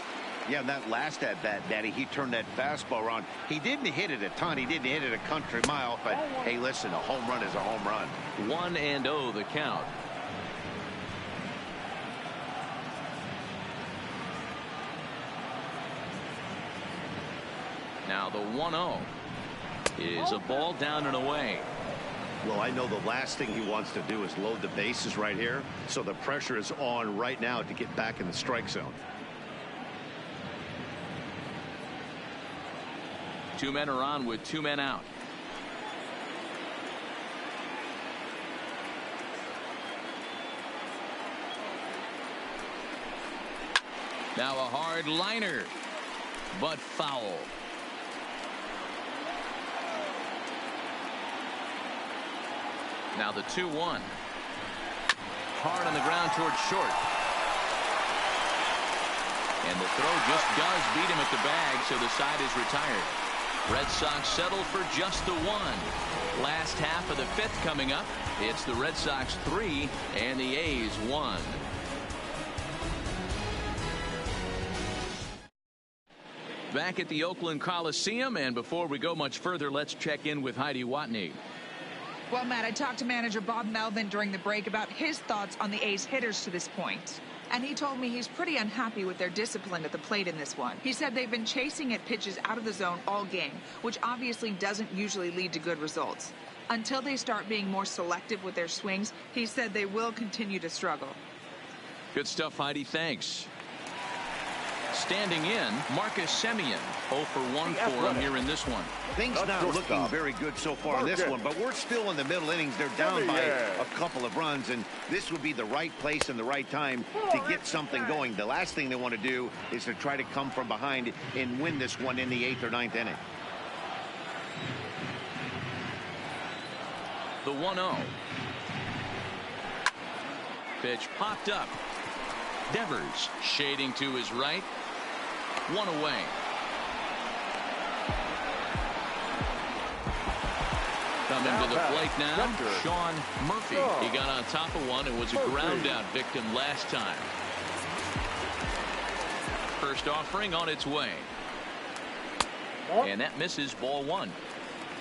Speaker 2: Yeah, that last at bat, Daddy, he turned that fastball around. He didn't hit it a ton. He didn't hit it a country mile. But, hey, listen, a home run is a home run.
Speaker 1: 1-0 the count. Now the 1-0 is a ball down and away.
Speaker 2: Well, I know the last thing he wants to do is load the bases right here. So the pressure is on right now to get back in the strike zone.
Speaker 1: 2 men are on with 2 men out. Now a hard liner, but foul. Now the 2-1. Hard on the ground towards short. And the throw just does beat him at the bag, so the side is retired. Red Sox settle for just the 1. Last half of the 5th coming up. It's the Red Sox 3 and the A's 1. Back at the Oakland Coliseum, and before we go much further, let's check in with Heidi Watney.
Speaker 6: Well, Matt, I talked to manager Bob Melvin during the break about his thoughts on the A's hitters to this point. And he told me he's pretty unhappy with their discipline at the plate in this one. He said they've been chasing at pitches out of the zone all game, which obviously doesn't usually lead to good results. Until they start being more selective with their swings, he said they will continue to struggle.
Speaker 1: Good stuff, Heidi. Thanks. Standing in, Marcus Semien. 0 for 1 for him here in this one.
Speaker 2: Things not looking very good so far in this one, but we're still in the middle innings. They're down by a couple of runs, and this would be the right place and the right time to get something going. The last thing they want to do is to try to come from behind and win this one in the 8th or 9th inning.
Speaker 1: The 1-0. Pitch popped up. Devers shading to his right. One away. Coming to the plate now, Sean Murphy. He got on top of one and was a ground out victim last time. First offering on its way. And that misses, ball 1.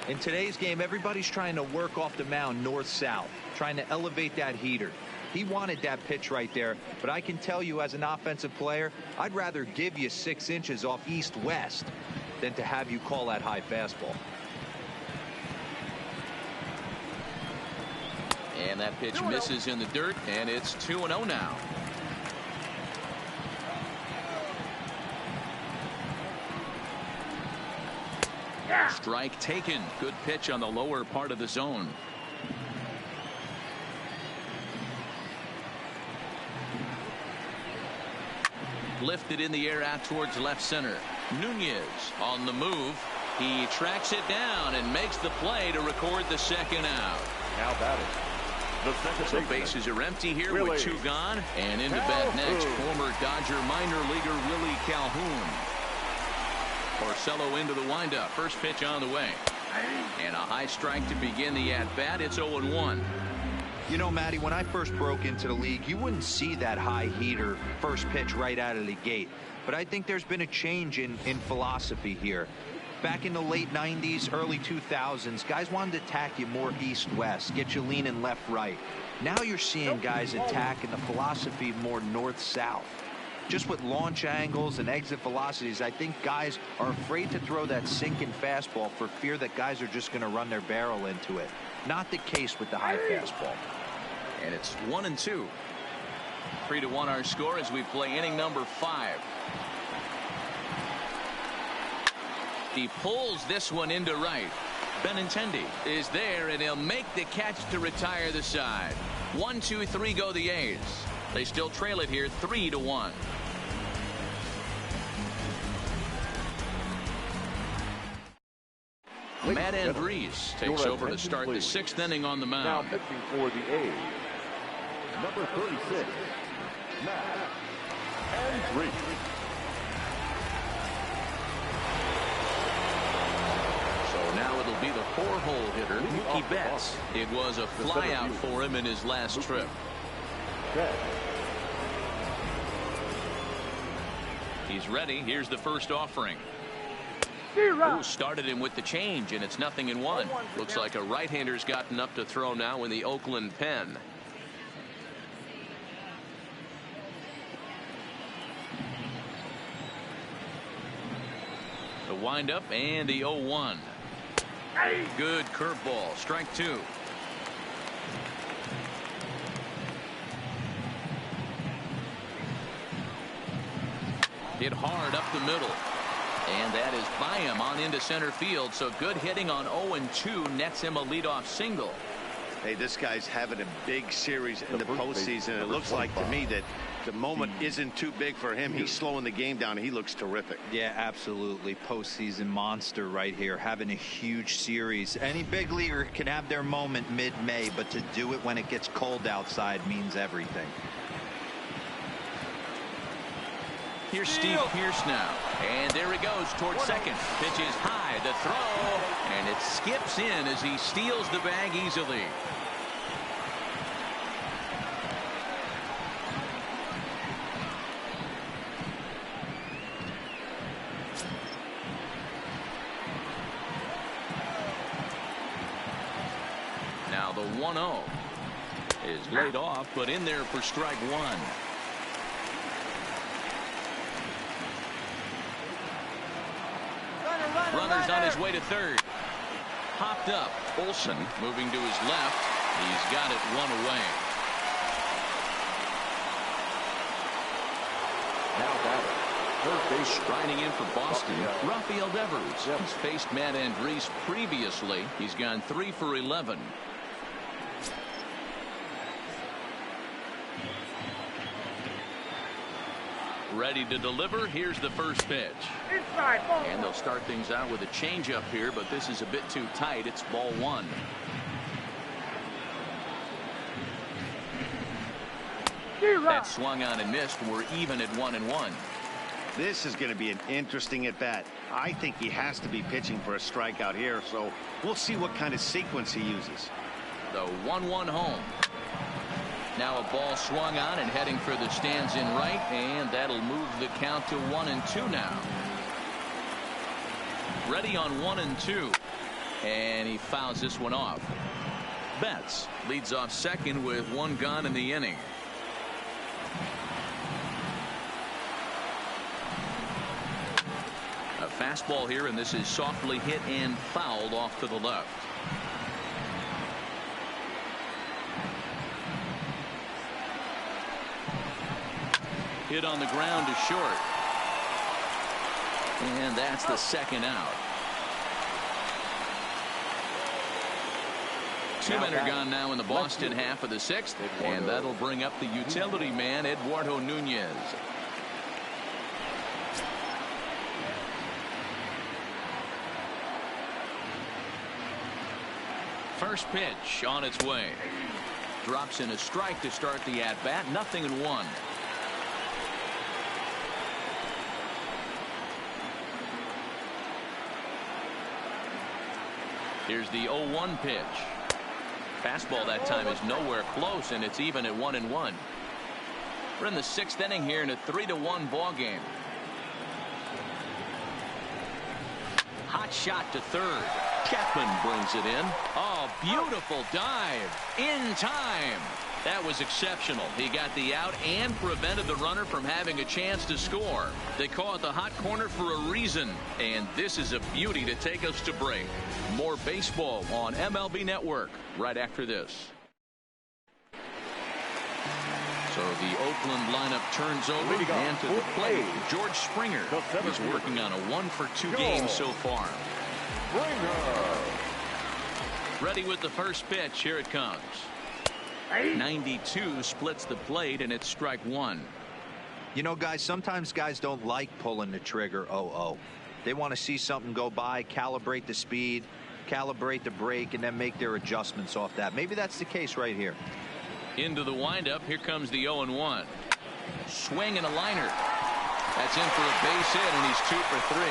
Speaker 4: In today's game, everybody's trying to work off the mound north-south, trying to elevate that heater. He wanted that pitch right there, but I can tell you as an offensive player, I'd rather give you 6 inches off east-west than to have you call that high fastball.
Speaker 1: And that pitch misses in the dirt, and it's 2-0 now. Strike taken. Good pitch on the lower part of the zone. Lifted in the air out towards left center. Nunez on the move. He tracks it down and makes the play to record the second out.
Speaker 3: Now batting.
Speaker 1: So bases are empty here with 2 gone. And into bat next, former Dodger minor leaguer Willie Calhoun. Porcello into the windup. First pitch on the way. And a high strike to begin the at-bat. It's 0-1.
Speaker 4: You know, Matty, when I first broke into the league, you wouldn't see that high heater first pitch right out of the gate. But I think there's been a change in philosophy here. Back in the late 90s, early 2000s, guys wanted to attack you more east-west, get you leaning left-right. Now you're seeing guys attacking the philosophy more north-south. Just with launch angles and exit velocities, I think guys are afraid to throw that sinking fastball for fear that guys are just going to run their barrel into it. Not the case with the high fastball.
Speaker 1: And it's 1-2. 3-1 our score as we play inning number 5. He pulls this one into right. Benintendi is there, and he'll make the catch to retire the side. 1-2-3 go the A's. They still trail it here 3-1. Matt Andrees takes over to start the 6th inning on the
Speaker 3: Now
Speaker 1: mound.
Speaker 3: pitching for the A's, number 36, Matt Andrees.
Speaker 1: So now it'll be the 4-hole hitter, Mookie Betts. It was a flyout for him in his last trip. He's ready. Here's the first offering. Ooh, started him with the change, and it's 0-1. Looks like a right-hander's gotten up to throw now in the Oakland pen. The windup and the 0-1. Good curveball. Strike 2. Hit hard up the middle. And that is by him on into center field. So good hitting on 0-2 nets him a leadoff single.
Speaker 2: Hey, this guy's having a big series in the postseason. It looks like to me that the moment isn't too big for him. He's slowing the game down. He looks terrific.
Speaker 4: Yeah, absolutely. Postseason monster right here, having a huge series. Any big leaguer can have their moment mid-May, but to do it when it gets cold outside means everything.
Speaker 1: Here's Steve Pearce now. And there he goes towards second. Pitch is high. The throw. And it skips in as he steals the bag easily. Now the 1-0 is laid off, but in there for strike 1. Runner's on his way to third. Popped up. Olsen moving to his left. He's got it 1 away.
Speaker 3: Now batting, first base.
Speaker 1: Striding in for Boston, Rafael Devers. He's faced Matt Andriese previously. He's gone 3 for 11. Ready to deliver. Here's the first pitch. And they'll start things out with a changeup here, but this is a bit too tight. It's ball 1. That swung on and missed. We're even at 1-1.
Speaker 2: This is going to be an interesting at bat. I think he has to be pitching for a strikeout here, so we'll see what kind of sequence he uses.
Speaker 1: The 1-1 home. Now a ball swung on and heading for the stands in right, and that'll move the count to 1-2 now. Ready on 1-2, and he fouls this one off. Betts leads off second with 1 gone in the inning. A fastball here, and this is softly hit and fouled off to the left. Hit on the ground to short. And that's the second out. 2 men are gone now in the Boston half of the 6th. And that'll bring up the utility man, Eduardo Nunez. First pitch on its way. Drops in a strike to start the at-bat. 0-1. Here's the 0-1 pitch. Fastball that time is nowhere close, and it's even at 1-1. We're in the 6th inning here in a 3-1 ball game. Hot shot to third. Chapman brings it in. Oh, beautiful dive in time. That was exceptional. He got the out and prevented the runner from having a chance to score. They call it the hot corner for a reason, and this is a beauty to take us to break. More baseball on MLB Network right after this. So the Oakland lineup turns over, and to the plate, George Springer. He's working on a 1-for-2 game so far. Ready with the first pitch. Here it comes. 92 splits the plate, and it's strike 1.
Speaker 4: You know, guys, sometimes guys don't like pulling the trigger 0-0. They want to see something go by, calibrate the speed, calibrate the break, and then make their adjustments off that. Maybe that's the case right here.
Speaker 1: Into the windup. Here comes the 0-1. Swing and a liner. That's in for a base hit, and he's 2 for 3.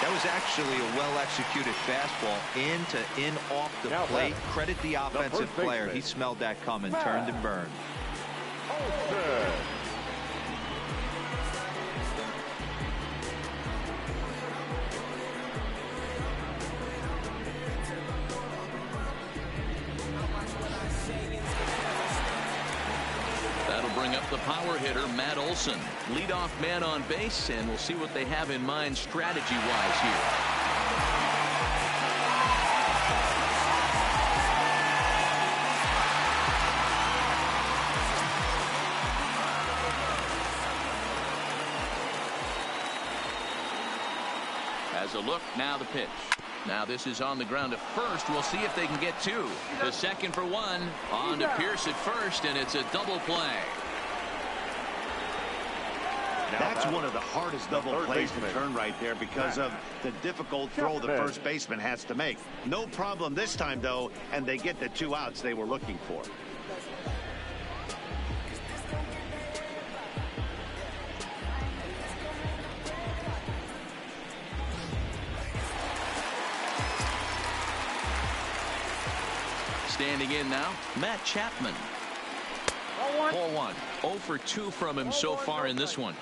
Speaker 4: That was actually a well-executed fastball in off the plate. Credit the offensive player. He smelled that coming, turned and burned.
Speaker 1: Bring up the power hitter, Matt Olson. Leadoff man on base, and we'll see what they have in mind strategy-wise here. As a look, now the pitch. Now this is on the ground to first. We'll see if they can get 2. The second for 1. On to Pierce at first, and it's a double play.
Speaker 2: That's one of the hardest double plays to turn right there because of the difficult throw the first baseman has to make. No problem this time, though, and they get the 2 outs they were looking for.
Speaker 1: Standing in now, Matt Chapman. 4-1. 0 for 2 from him so far in this one.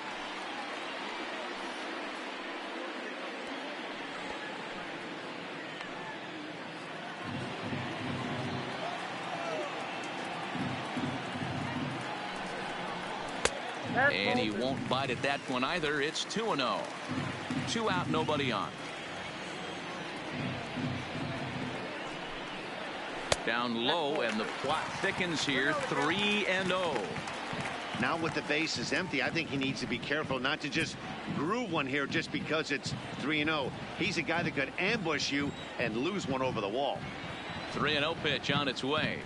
Speaker 1: And he won't bite at that one either. It's 2-0. 2 out, nobody on. Down low, and the plot thickens here. 3-0.
Speaker 2: Now with the bases empty, I think he needs to be careful not to just groove one here just because it's 3-0. He's a guy that could ambush you and lose one over the wall.
Speaker 1: 3-0 pitch on its way.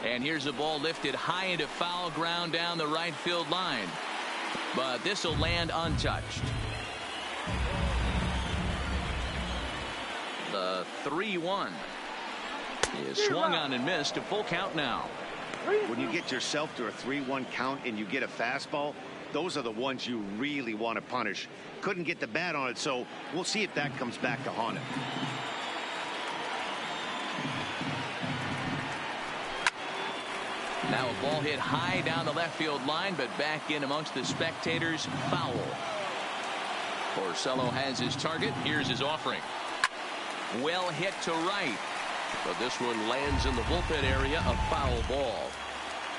Speaker 1: And here's the ball lifted high into foul ground down the right field line. But this will land untouched. The 3-1 is swung on and missed. A full count now.
Speaker 2: When you get yourself to a 3-1 count and you get a fastball, those are the ones you really want to punish. Couldn't get the bat on it, so we'll see if that comes back to haunt him.
Speaker 1: Now a ball hit high down the left field line, but back in amongst the spectators. Foul. Porcello has his target. Here's his offering. Well hit to right, but this one lands in the bullpen area. A foul ball.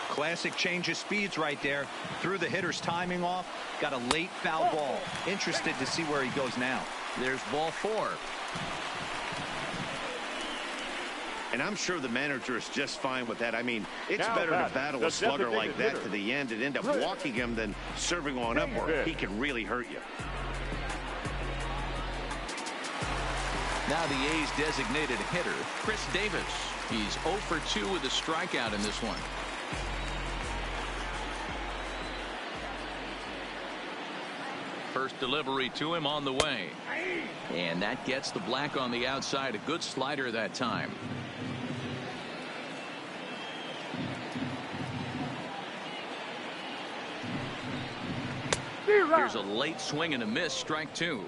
Speaker 4: Classic change of speeds right there. Threw the hitter's timing off. Got a late foul ball. Interested to see where he goes now.
Speaker 1: There's ball 4.
Speaker 2: And I'm sure the manager is just fine with that. I mean, it's better to battle a slugger like that to the end and end up walking him than serving one up where he can really hurt you.
Speaker 1: Now the A's designated hitter, Chris Davis. He's 0 for 2 with a strikeout in this one. First delivery to him on the way. And that gets the black on the outside. A good slider that time. Here's a late swing and a miss. Strike 2.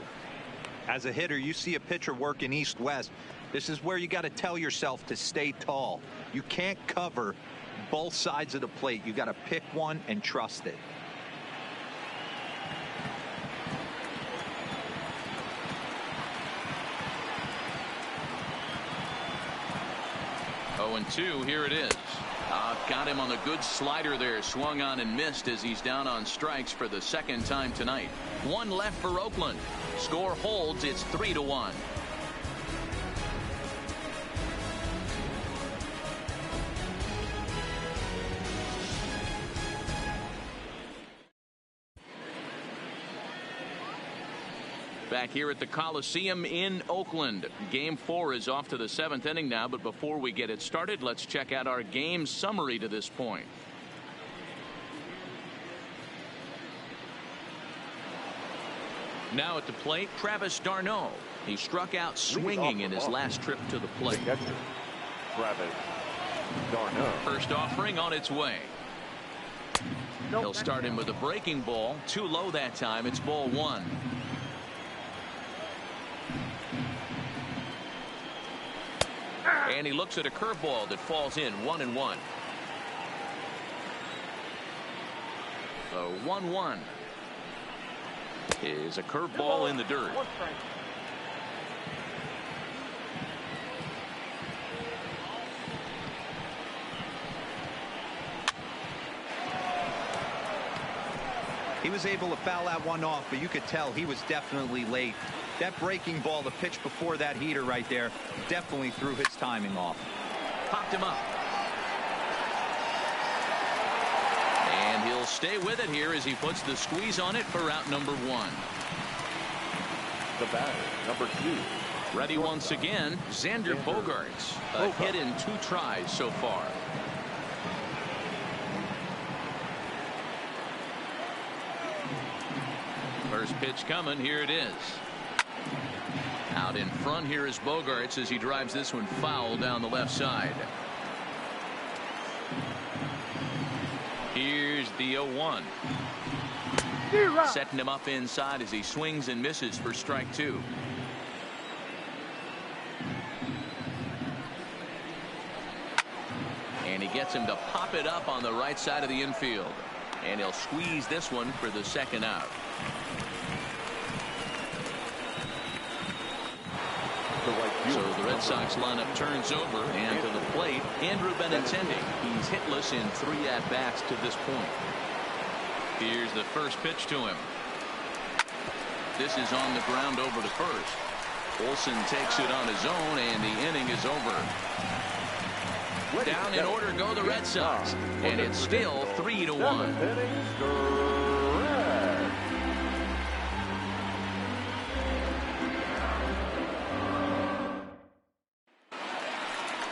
Speaker 4: As a hitter, you see a pitcher working east-west. This is where you got to tell yourself to stay tall. You can't cover both sides of the plate. You got to pick one and trust it.
Speaker 1: Oh, and 2. Here it is. Got him on the good slider there. Swung on and missed as he's down on strikes for the second time tonight. 1 left for Oakland. Score holds. It's 3-1. Back here at the Coliseum in Oakland. Game 4 is off to the 7th inning now, but before we get it started, let's check out our game summary to this point. Now at the plate, Travis d'Arnaud. He struck out swinging in his last trip to the plate.
Speaker 3: Travis d'Arnaud.
Speaker 1: First offering on its way. He'll start him with a breaking ball. Too low that time. It's ball 1. And he looks at a curveball that falls in. 1-1. The 1-1 is a curveball in the dirt.
Speaker 4: He was able to foul that one off, but you could tell he was definitely late. That breaking ball, the pitch before that heater right there, definitely threw his timing off.
Speaker 1: Popped him up. And he'll stay with it here as he puts the squeeze on it for out number 1.
Speaker 3: The batter, number 2.
Speaker 1: Ready once again, Xander Bogaerts. A hit in 2 tries so far. First pitch coming. Here it is. Out in front here is Bogaerts as he drives this one foul down the left side. Here's the 0-1. Setting him up inside as he swings and misses for strike 2. And he gets him to pop it up on the right side of the infield. And he'll squeeze this one for the second out. So the Red Sox lineup turns over, and to the plate, Andrew Benintendi. He's hitless in 3 at-bats to this point. Here's the first pitch to him. This is on the ground over to first. Olsen takes it on his own, and the inning is over. Down in order go the Red Sox, and it's still 3-1.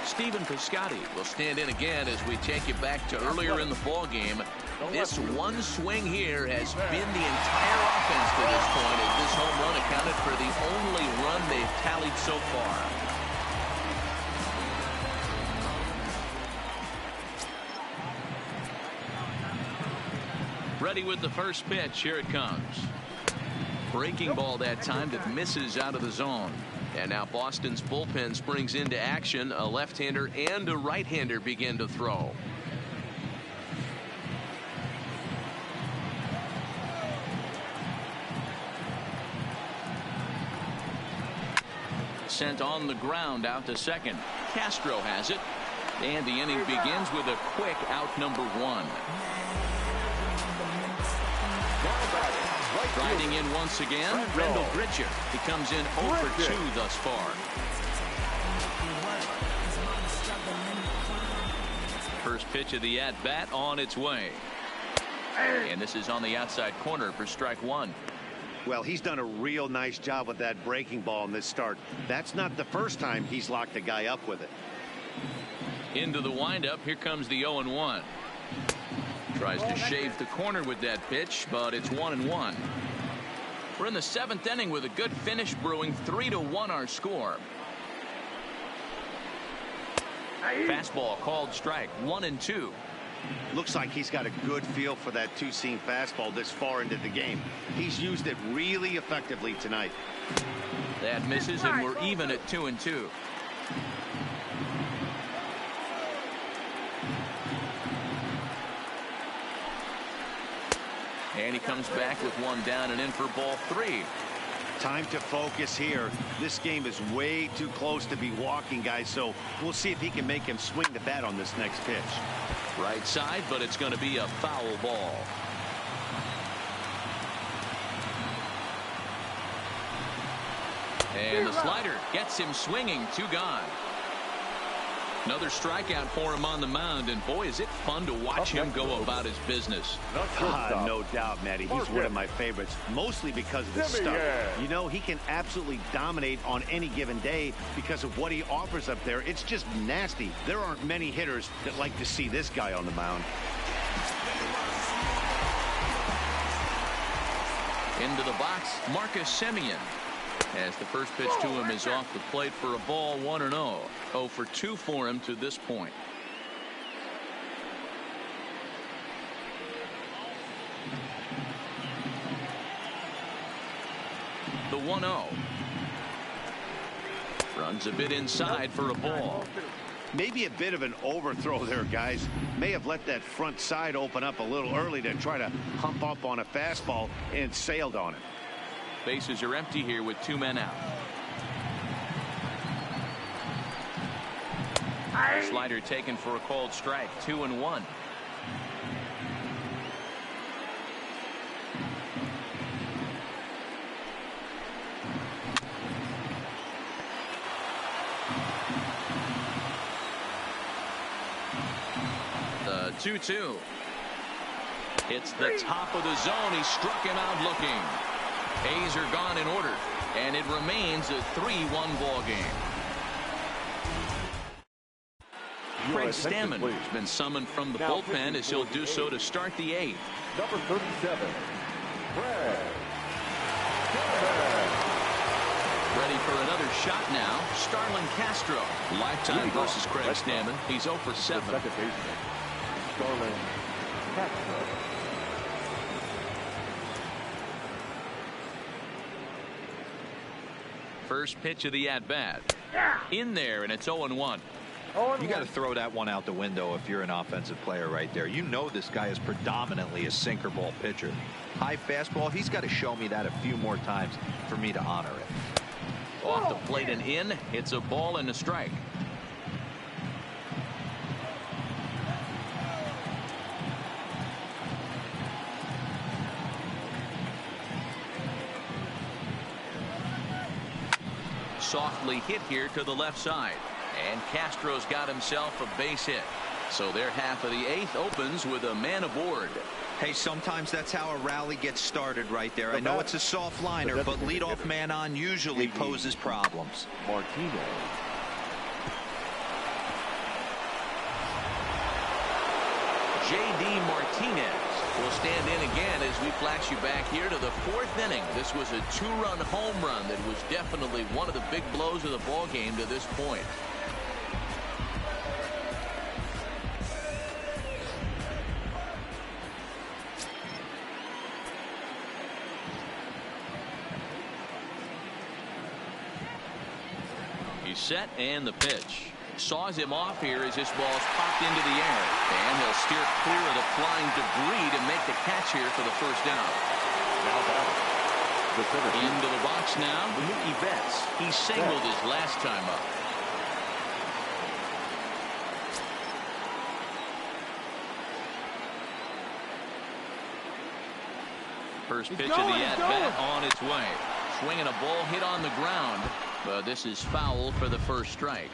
Speaker 1: Stephen Piscotty will stand in again as we take you back to earlier in the ball game. This one swing here has been the entire offense to this point, as this home run accounted for the only run they've tallied so far. Ready with the first pitch. Here it comes. Breaking ball that time that misses out of the zone. And now Boston's bullpen springs into action. A left-hander and a right-hander begin to throw. Sent on the ground out to second. Castro has it. And the inning begins with a quick out number one. Riding in once again, Rendell Gritcher. He comes in 0 for 2 thus far. First pitch of the at-bat on its way. And this is on the outside corner for strike one.
Speaker 2: Well, he's done a real nice job with that breaking ball in this start. That's not the first time he's locked a guy up with it.
Speaker 1: Into the windup. Here comes the 0-1. Tries to shave the corner with that pitch, but it's 1-1. We're in the 7th inning with a good finish brewing. 3-1 our score. Fastball called strike. 1-2.
Speaker 2: Looks like he's got a good feel for that two-seam fastball this far into the game. He's used it really effectively tonight.
Speaker 1: That misses, and we're even at 2-2. And he comes back with one down and in for ball 3.
Speaker 2: Time to focus here. This game is way too close to be walking, guys, so we'll see if he can make him swing the bat on this next pitch.
Speaker 1: Right side, but it's going to be a foul ball. And the slider gets him swinging. 2 gone. Another strikeout for him on the mound, and boy, is it fun to watch him go about his business.
Speaker 2: No doubt, Matty. He's one of my favorites, mostly because of his stuff. You know, he can absolutely dominate on any given day because of what he offers up there. It's just nasty. There aren't many hitters that like to see this guy on the mound.
Speaker 1: Into the box, Marcus Semien. As the first pitch to him is off the plate for a ball. 1-0. 0 for 2 for him to this point. The 1-0. Runs a bit inside for a ball.
Speaker 2: Maybe a bit of an overthrow there, guys. May have let that front side open up a little early to try to hump up on a fastball and sailed on it.
Speaker 1: Bases are empty here with 2 men out. Slider taken for a called strike. 2-1. The 2-2. It's the top of the zone. He struck him out looking. A's are gone in order, and it remains a 3-1 ball game. Craig Stammen has been summoned from the bullpen as he'll do so to start the 8th.
Speaker 3: Number 37, Craig.
Speaker 1: Ready for another shot now. Starlin Castro. Lifetime versus Craig Stammen. He's 0 for 7.
Speaker 3: Second baseman, Starlin Castro.
Speaker 1: First pitch of the at-bat. In there, and it's 0-1.
Speaker 4: You got to throw that one out the window if you're an offensive player right there. You know this guy is predominantly a sinker ball pitcher. High fastball, he's got to show me that a few more times for me to honor it.
Speaker 1: Off the plate and in. It's a ball and a strike. Softly hit here to the left side. And Castro's got himself a base hit. So their half of the 8th opens with a man aboard.
Speaker 4: Hey, sometimes that's how a rally gets started right there. I know it's a soft liner, but leadoff man on usually poses problems.
Speaker 3: Martinez.
Speaker 1: J.D. Martinez will stand in again as we flash you back here to the 4th inning. This was a 2-run home run that was definitely one of the big blows of the ball game to this point. He's set, and the pitch. Saws him off here as this ball's popped into the air. And he'll steer clear of the flying debris to make the catch here for the first down.
Speaker 3: Now back. The center field.
Speaker 1: Into the box now, Mookie Betts. He singled his last time up. First pitch of the at-bat on its way. Swinging a ball hit on the ground. But this is foul for the first strike.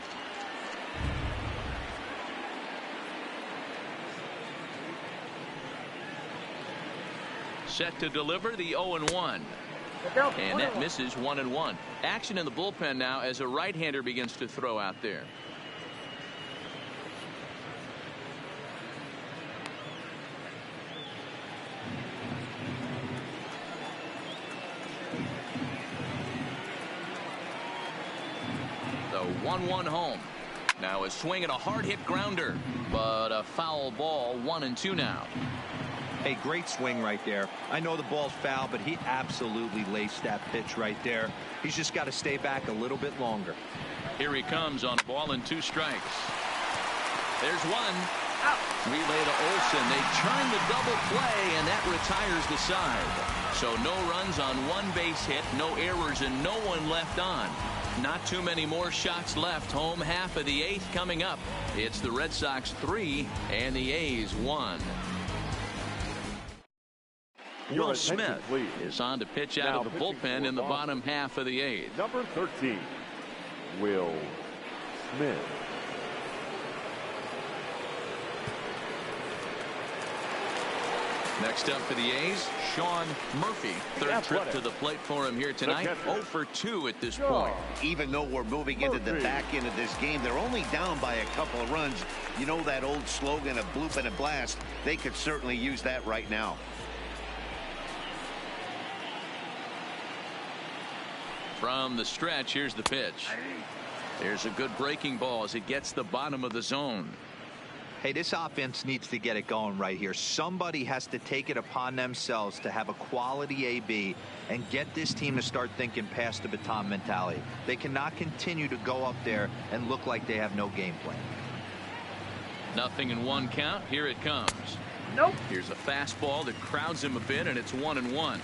Speaker 1: Set to deliver the 0-1. And that misses 1-1. Action in the bullpen now as a right-hander begins to throw out there. The 1-1 home. Now a swing and a hard hit grounder, but a foul ball. 1-2 now.
Speaker 4: Hey, great swing right there. I know the ball's foul, but he absolutely laced that pitch right there. He's just got to stay back a little bit longer.
Speaker 1: Here he comes on ball and 2 strikes. There's one. Out. Relay to Olsen. They turn the double play, and that retires the side. So no runs on 1 base hit, no errors, and no one left on. Not too many more shots left. Home half of the 8th coming up. It's the Red Sox 3 and the A's 1. Will Smith is on to pitch out of the bullpen in the bottom half of the 8th.
Speaker 3: Number 13, Will Smith.
Speaker 1: Next up for the A's, Sean Murphy. 3rd trip to the plate for him here tonight. 0 for 2 at this point.
Speaker 2: Even though we're moving into the back end of this game, they're only down by a couple of runs. You know that old slogan, a bloop and a blast. They could certainly use that right now.
Speaker 1: From the stretch, here's the pitch. There's a good breaking ball as it gets the bottom of the zone.
Speaker 4: Hey, this offense needs to get it going right here. Somebody has to take it upon themselves to have a quality AB and get this team to start thinking past the baton mentality. They cannot continue to go up there and look like they have no game plan.
Speaker 1: 0-1 count. Here it comes.
Speaker 5: Nope.
Speaker 1: Here's a fastball that crowds him a bit, and it's 1-1.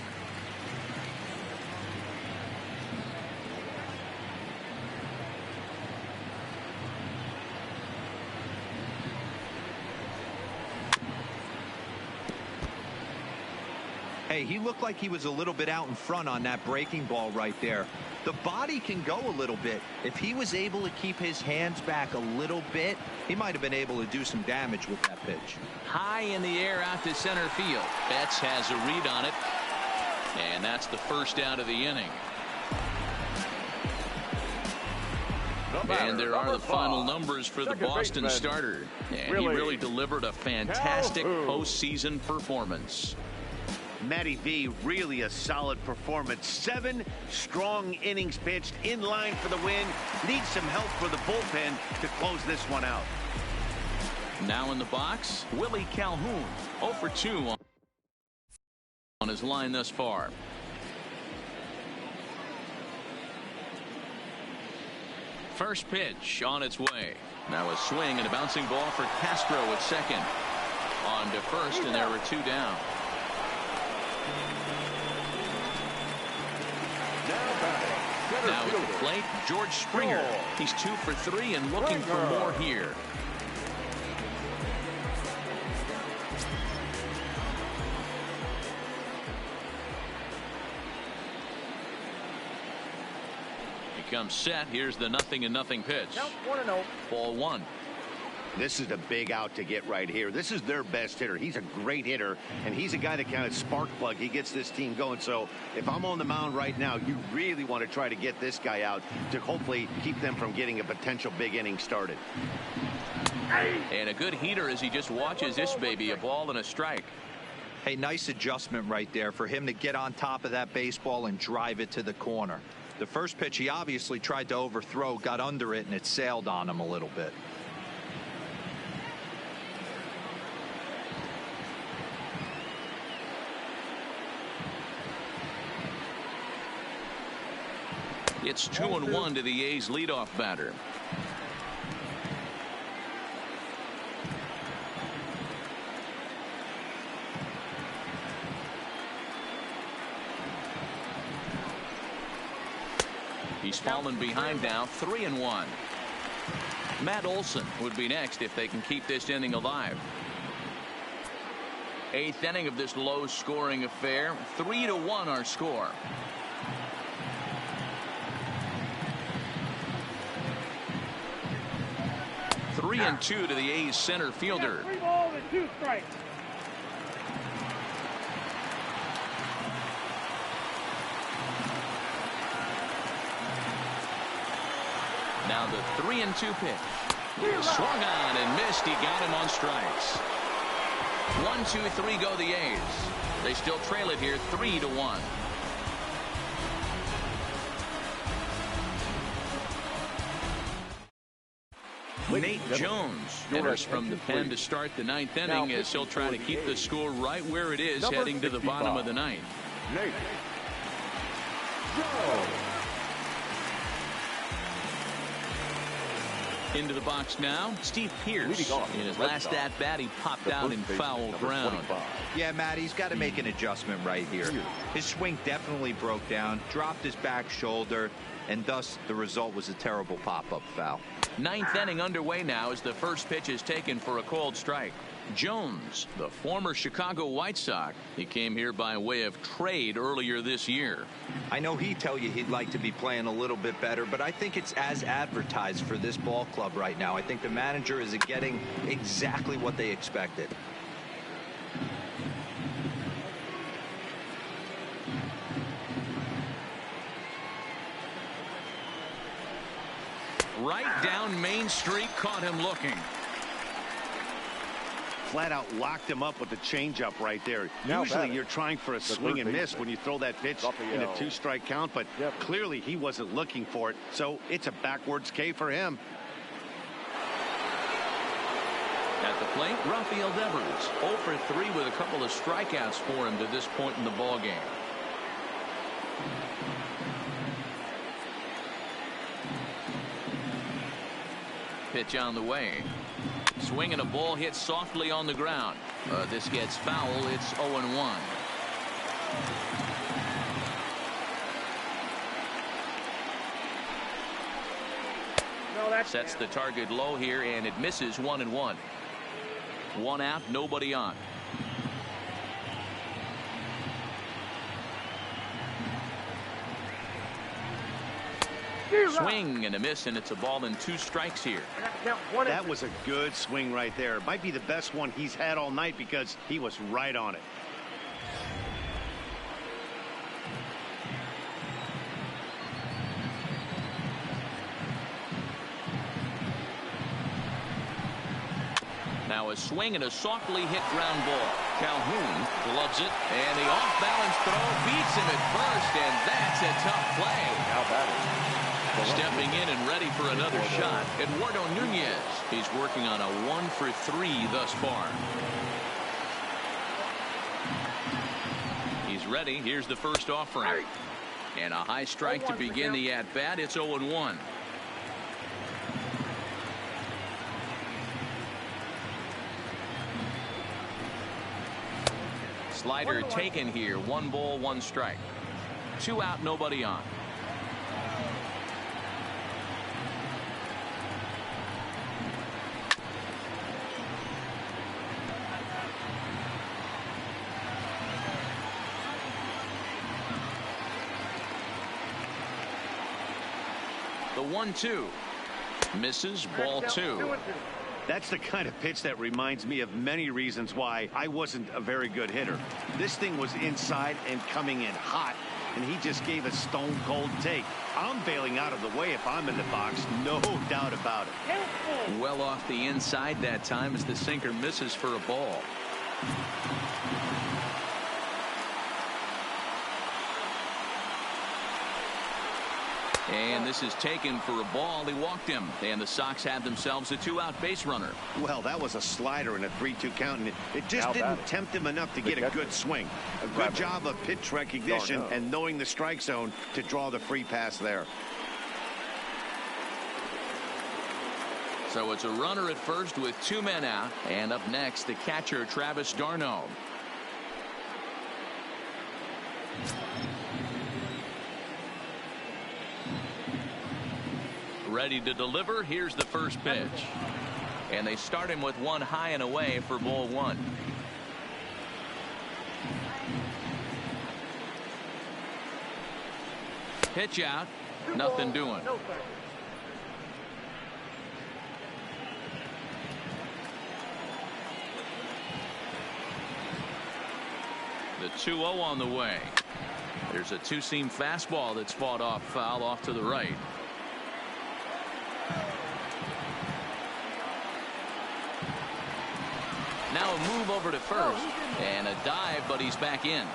Speaker 4: Hey, he looked like he was a little bit out in front on that breaking ball right there. The body can go a little bit. If he was able to keep his hands back a little bit, he might have been able to do some damage with that pitch.
Speaker 1: High in the air out to center field. Betts has a read on it. And that's the first out of the inning. And there are the final numbers for the Boston starter. And he really delivered a fantastic postseason performance.
Speaker 2: Matty V, really a solid performance. 7 strong innings pitched, in line for the win. Needs some help for the bullpen to close this one out.
Speaker 1: Now in the box, Willie Calhoun. 0 for 2 on his line thus far. First pitch on its way. Now a swing and a bouncing ball for Castro at second. On to first, and there were 2 down. Now at the plate, George Springer. He's 2 for 3 and looking for more here. He comes set. Here's the 0-0 pitch.
Speaker 5: Count 1-0.
Speaker 1: Ball 1.
Speaker 2: This is a big out to get right here. This is their best hitter. He's a great hitter, and he's a guy that kind of spark plug. He gets this team going. So if I'm on the mound right now, you really want to try to get this guy out to hopefully keep them from getting a potential big inning started.
Speaker 1: And a good heater as he just watches this baby. A ball and a strike.
Speaker 4: Hey, nice adjustment right there for him to get on top of that baseball and drive it to the corner. The first pitch he obviously tried to overthrow, got under it, and it sailed on him a little bit.
Speaker 1: It's 2-1 to the A's leadoff batter. He's fallen behind now, 3-1. Matt Olson would be next if they can keep this inning alive. 8th inning of this low-scoring affair. 3-1 our score. Three and 2 to the A's center fielder.
Speaker 5: 3 balls and 2 strikes.
Speaker 1: Now the 3-2 pitch. He swung on and missed. He got him on strikes. 1-2-3 go the A's. They still trail it here 3-1. Nate Jones enters from the pen to start the 9th inning as he'll try to keep the score right where it is heading to the bottom of the 9th.
Speaker 3: Nate Jones.
Speaker 1: Into the box now, Steve Pearce. In his last at-bat, he popped out in foul ground.
Speaker 4: Yeah, Matt, he's got to make an adjustment right here. His swing definitely broke down, dropped his back shoulder, and thus the result was a terrible pop-up foul.
Speaker 1: 9th inning underway now as the first pitch is taken for a called strike. Jones, the former Chicago White Sox, he came here by way of trade earlier this year.
Speaker 4: I know he'd tell you he'd like to be playing a little bit better, but I think it's as advertised for this ball club right now. I think the manager is getting exactly what they expected.
Speaker 1: Right down Main Street, caught him looking.
Speaker 2: Flat out locked him up with the changeup right there.
Speaker 3: Now
Speaker 2: Usually
Speaker 3: batting,
Speaker 2: you're trying for a swing and miss when you throw that pitch in a 2-strike count, but clearly he wasn't looking for it, so it's a backwards K for him.
Speaker 1: At the plate, Rafael Devers 0 for 3 with a couple of strikeouts for him to this point in the ball game. Pitch on the way. Swing and a ball hit softly on the ground. This gets foul. It's 0-1. Sets the target low here, and it misses 1-1. 1 out, nobody on. Swing and a miss, and it's a ball and 2 strikes here.
Speaker 2: That was a good swing right there. Might be the best one he's had all night because he was right on it.
Speaker 1: Now a swing and a softly hit ground ball. Calhoun gloves it, and the off-balance throw beats him at first, and that's a tough play.
Speaker 3: Now batting.
Speaker 1: Stepping in and ready for another shot, Eduardo Nunez. He's working on a 1 for 3 thus far. He's ready. Here's the first offering. And a high strike to begin the at-bat. It's 0-1. Slider taken here. 1 ball, 1 strike. 2 out, nobody on. The 1-2. Misses. Ball 2.
Speaker 2: That's the kind of pitch that reminds me of many reasons why I wasn't a very good hitter. This thing was inside and coming in hot, and he just gave a stone-cold take. I'm bailing out of the way if I'm in the box, no doubt about it.
Speaker 1: Well off the inside that time as the sinker misses for a ball. And this is taken for a ball. He walked him, and the Sox have themselves a 2-out base runner.
Speaker 2: Well, that was a slider in a 3-2 count, and it just didn't tempt him enough to get a good swing. A good job of pitch recognition and knowing the strike zone to draw the free pass there.
Speaker 1: So it's a runner at first with 2 men out, and up next the catcher Travis d'Arnaud. Ready to deliver. Here's the first pitch, and they start him with 1 high and away for ball 1. Pitch out, nothing doing. The 2-0 on the way. There's a 2-seam fastball that's fought off foul off to the right. Now a move over to first, and a dive, but he's back in.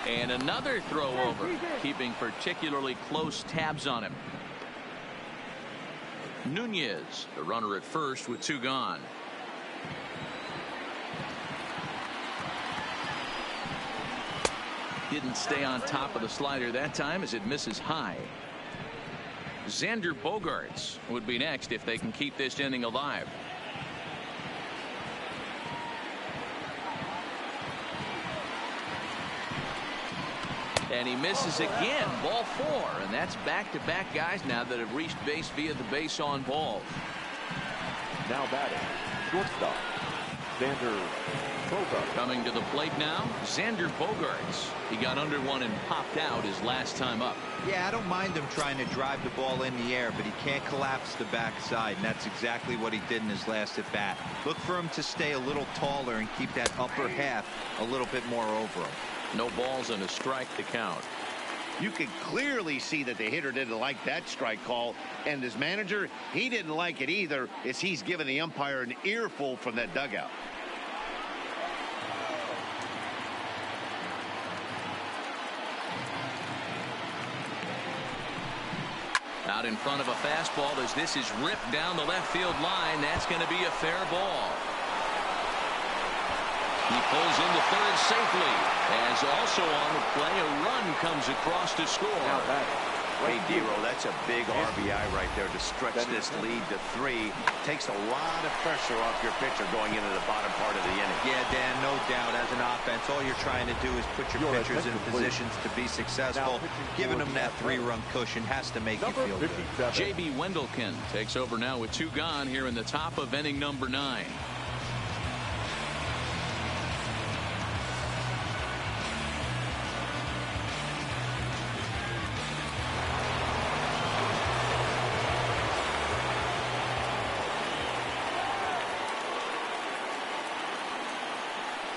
Speaker 1: And another throw over, keeping particularly close tabs on him. Nunez, the runner at first with 2 gone. Didn't stay on top of the slider that time as it misses high. Xander Bogaerts would be next if they can keep this inning alive. And he misses again. Ball 4, and that's back-to-back guys now that have reached base via the base on balls.
Speaker 3: Now batting, shortstop, Xander Bogaerts.
Speaker 1: Coming to the plate now, Xander Bogaerts. He got under one and popped out his last time up.
Speaker 4: Yeah, I don't mind him trying to drive the ball in the air, but he can't collapse the backside, and that's exactly what he did in his last at bat. Look for him to stay a little taller and keep that upper half a little bit more over him.
Speaker 1: No balls and a strike to count.
Speaker 2: You could clearly see that the hitter didn't like that strike call, and his manager, he didn't like it either, as he's giving the umpire an earful from that dugout.
Speaker 1: Out in front of a fastball as this is ripped down the left field line. That's going to be a fair ball. He pulls into third safely, as also on the play a run comes across to score.
Speaker 2: Hey, Dero, that's a big RBI right there to stretch this lead to 3. Takes a lot of pressure off your pitcher going into the bottom part of the inning.
Speaker 4: Yeah, Dan, no doubt. As an offense, all you're trying to do is put your pitchers in positions to be successful. Giving them that 3-run cushion has to make you feel good.
Speaker 1: J.B. Wendelken takes over now with 2 gone here in the top of inning number 9.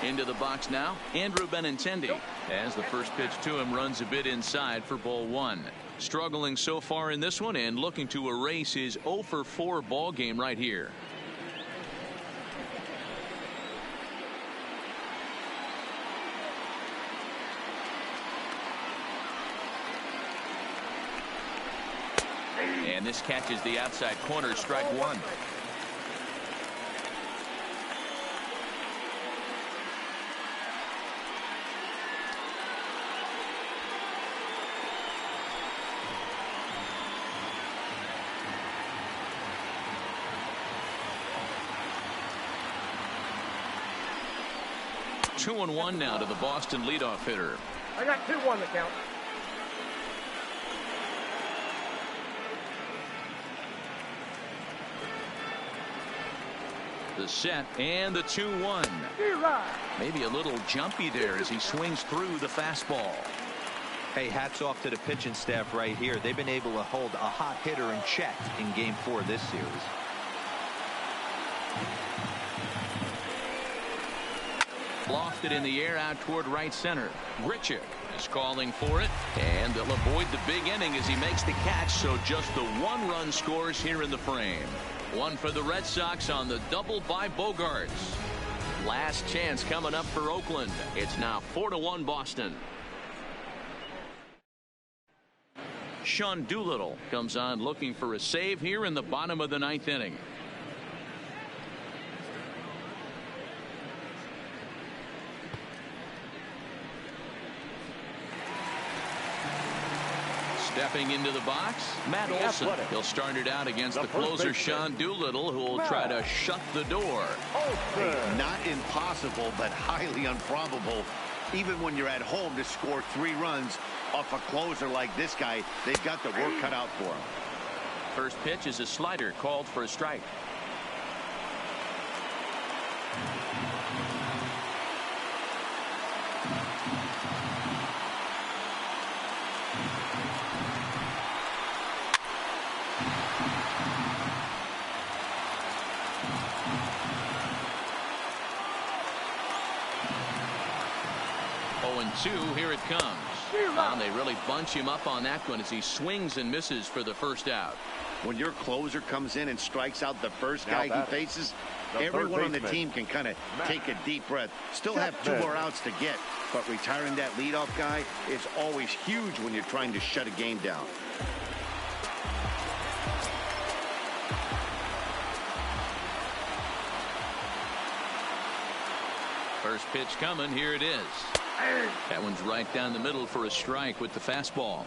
Speaker 1: Into the box now, Andrew Benintendi, as the first pitch to him runs a bit inside for ball 1. Struggling so far in this one and looking to erase his 0-for-4 ball game right here. And this catches the outside corner, strike 1. Two and 1 now to the Boston leadoff hitter.
Speaker 5: I got 2-1 to count.
Speaker 1: The set and the 2-1. Maybe a little jumpy there as he swings through the fastball.
Speaker 4: Hey, hats off to the pitching staff right here. They've been able to hold a hot hitter in check in Game 4 of this series.
Speaker 1: Lofted in the air out toward right center. Grichuk is calling for it, and they'll avoid the big inning as he makes the catch, so just the 1-run scores here in the frame. One for the Red Sox on the double by Bogaerts. Last chance coming up for Oakland. It's now 4-1 Boston. Sean Doolittle comes on looking for a save here in the bottom of the 9th inning. Stepping into the box, Matt Olson. He'll start it out against the closer, Sean Doolittle, who will try to shut the door.
Speaker 2: Not impossible, but highly improbable. Even when you're at home to score 3 runs off a closer like this guy, they've got the work cut out for him.
Speaker 1: First pitch is a slider called for a strike. Here it comes. And they really bunch him up on that one as he swings and misses for the first out.
Speaker 2: When your closer comes in and strikes out the first guy he faces, everyone on the team can kind of take a deep breath. Still have 2 more outs to get, but retiring that leadoff guy is always huge when you're trying to shut a game down.
Speaker 1: First pitch coming. Here it is. That one's right down the middle for a strike with the fastball.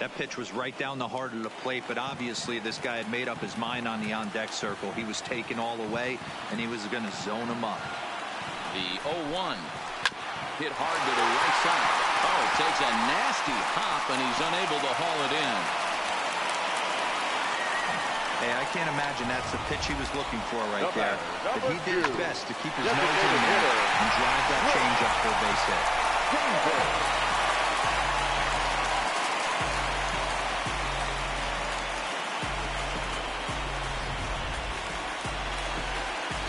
Speaker 4: That pitch was right down the heart of the plate, but obviously this guy had made up his mind on the on-deck circle. He was taken all the way, and he was going to zone him up.
Speaker 1: The 0-1 hit hard to the right side. Oh, takes a nasty hop, and he's unable to haul it in.
Speaker 4: Hey, I can't imagine that's the pitch he was looking for right there. But he did his best to keep his nose in there and drive that changeup for a base hit.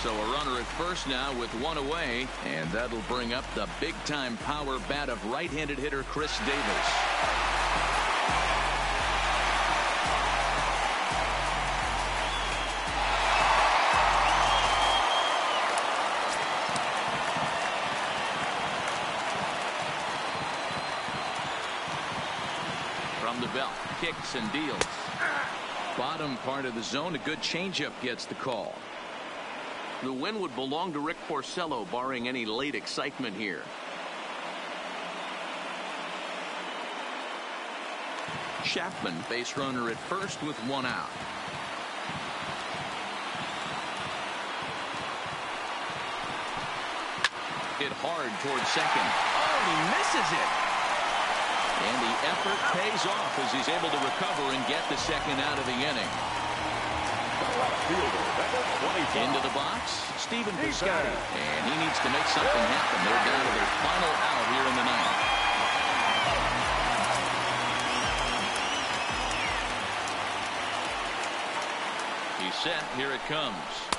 Speaker 1: So a runner at first now with 1 away, and that'll bring up the big-time power bat of right-handed hitter Chris Davis. The belt, kicks and deals. Bottom part of the zone, a good changeup gets the call. The win would belong to Rick Porcello, barring any late excitement here. Chapman, base runner at first with 1 out. Hit hard towards second. Oh, he misses it. And the effort pays off as he's able to recover and get the second out of the inning. Into the box, Stephen Piscotty. And he needs to make something happen. They're down to their final out here in the 9th. He's set. Here it comes.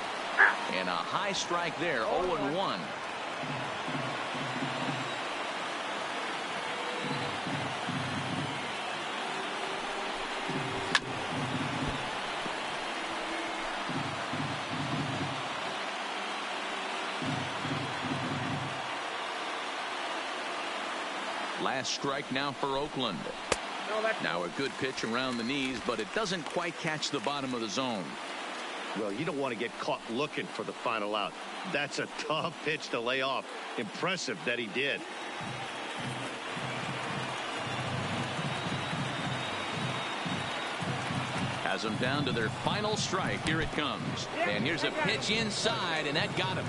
Speaker 1: And a high strike there, 0-1. Last strike now for Oakland. Now a good pitch around the knees, but it doesn't quite catch the bottom of the zone.
Speaker 2: Well, you don't want to get caught looking for the final out. That's a tough pitch to lay off. Impressive that he did.
Speaker 1: Has them down to their final strike. Here it comes. And here's a pitch inside, and that got him.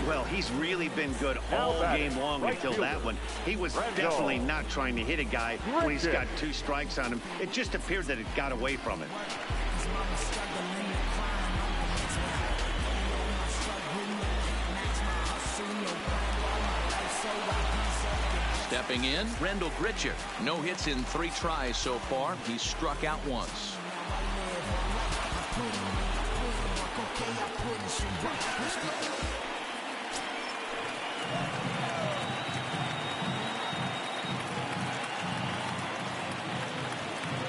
Speaker 2: Well, he's really been good all game long until that one. He was definitely not trying to hit a guy when he's got 2 strikes on him. It just appeared that it got away from him.
Speaker 1: Stepping in, Rendell Gritcher. No hits in 3 tries so far. He's struck out once.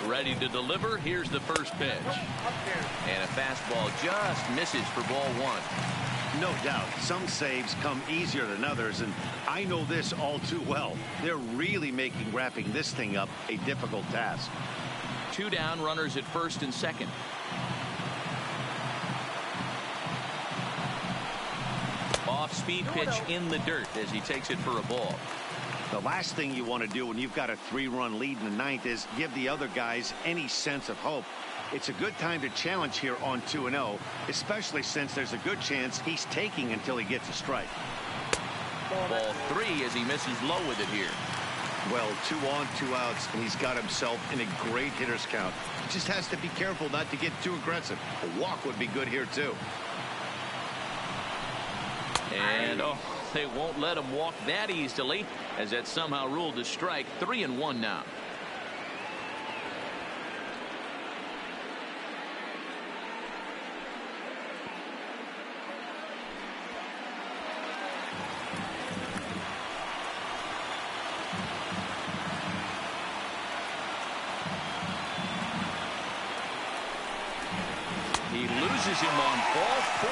Speaker 1: Ready to deliver. Here's the first pitch. And a fastball just misses for ball 1.
Speaker 2: No doubt. Some saves come easier than others, and I know this all too well. They're really making wrapping this thing up a difficult task.
Speaker 1: 2 down, runners at first and second. Off-speed pitch in the dirt as he takes it for a ball.
Speaker 2: The last thing you want to do when you've got a 3-run lead in the 9th is give the other guys any sense of hope. It's a good time to challenge here on 2-0, especially since there's a good chance he's taking until he gets a strike.
Speaker 1: Ball 3 as he misses low with it here.
Speaker 2: Well, 2 on, 2 outs, and he's got himself in a great hitter's count. Just has to be careful not to get too aggressive. A walk would be good here, too.
Speaker 1: And, oh, they won't let him walk that easily, as that's somehow ruled a strike. 3-1 now. He loses him on ball 4.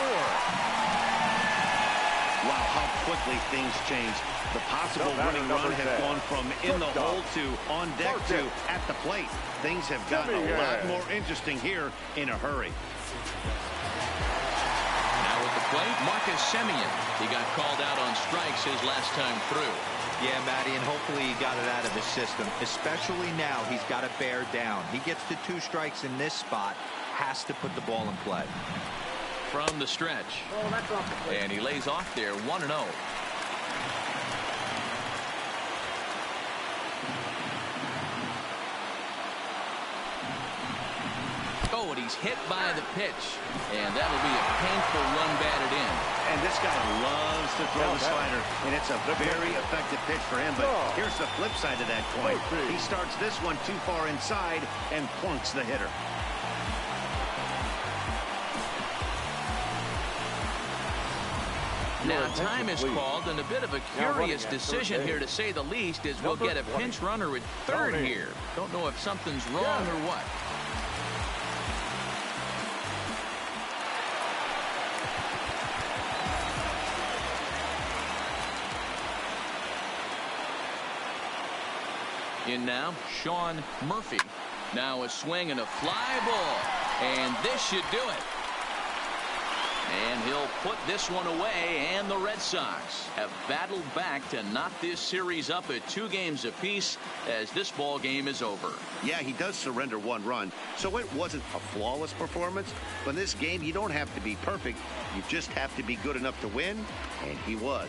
Speaker 2: Wow, how quickly things change. The possible winning run has gone from in the hole to on deck to at the plate. Things have gotten a lot more interesting here in a hurry.
Speaker 1: Now at the plate, Marcus Semien. He got called out on strikes his last time through.
Speaker 4: Yeah, Matty, and hopefully he got it out of his system. Especially now, he's got to bear down. He gets to 2 strikes in this spot, has to put the ball in play.
Speaker 1: From the stretch.
Speaker 5: Oh, that's off the plate.
Speaker 1: And he lays off there, 1-0. Oh, and he's hit by the pitch. And that'll be a painful run batted in.
Speaker 2: And this guy loves to throw the slider, and it's a very effective pitch for him. But here's the flip side of that coin. He starts this one too far inside and plunks the hitter.
Speaker 1: Now time is called, and a bit of a curious decision here to say the least, as we'll get a pinch runner at third here. Don't know if something's wrong or what. In now, Sean Murphy. Now a swing and a fly ball, and this should do it. And he'll put this one away, and the Red Sox have battled back to knock this series up at 2 games apiece as this ball game is over.
Speaker 2: Yeah, he does surrender 1 run, so it wasn't a flawless performance. But in this game, you don't have to be perfect. You just have to be good enough to win, and he was.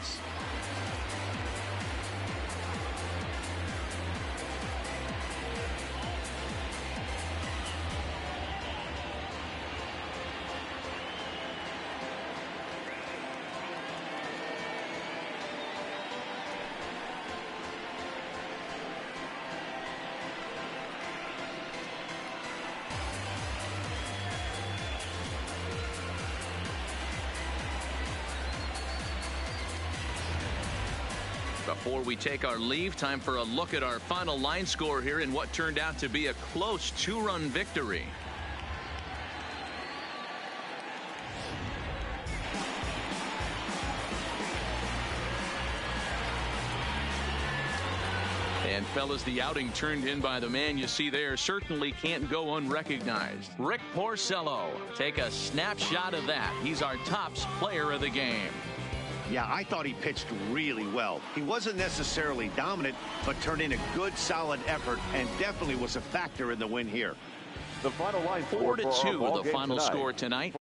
Speaker 1: Before we take our leave, time for a look at our final line score here in what turned out to be a close 2-run victory. And fellas, the outing turned in by the man you see there certainly can't go unrecognized. Rick Porcello. Take a snapshot of that. He's our tops player of the game.
Speaker 2: Yeah, I thought he pitched really well. He wasn't necessarily dominant, but turned in a good, solid effort and definitely was a factor in the win here.
Speaker 3: The final line
Speaker 1: 4-2, the final score tonight.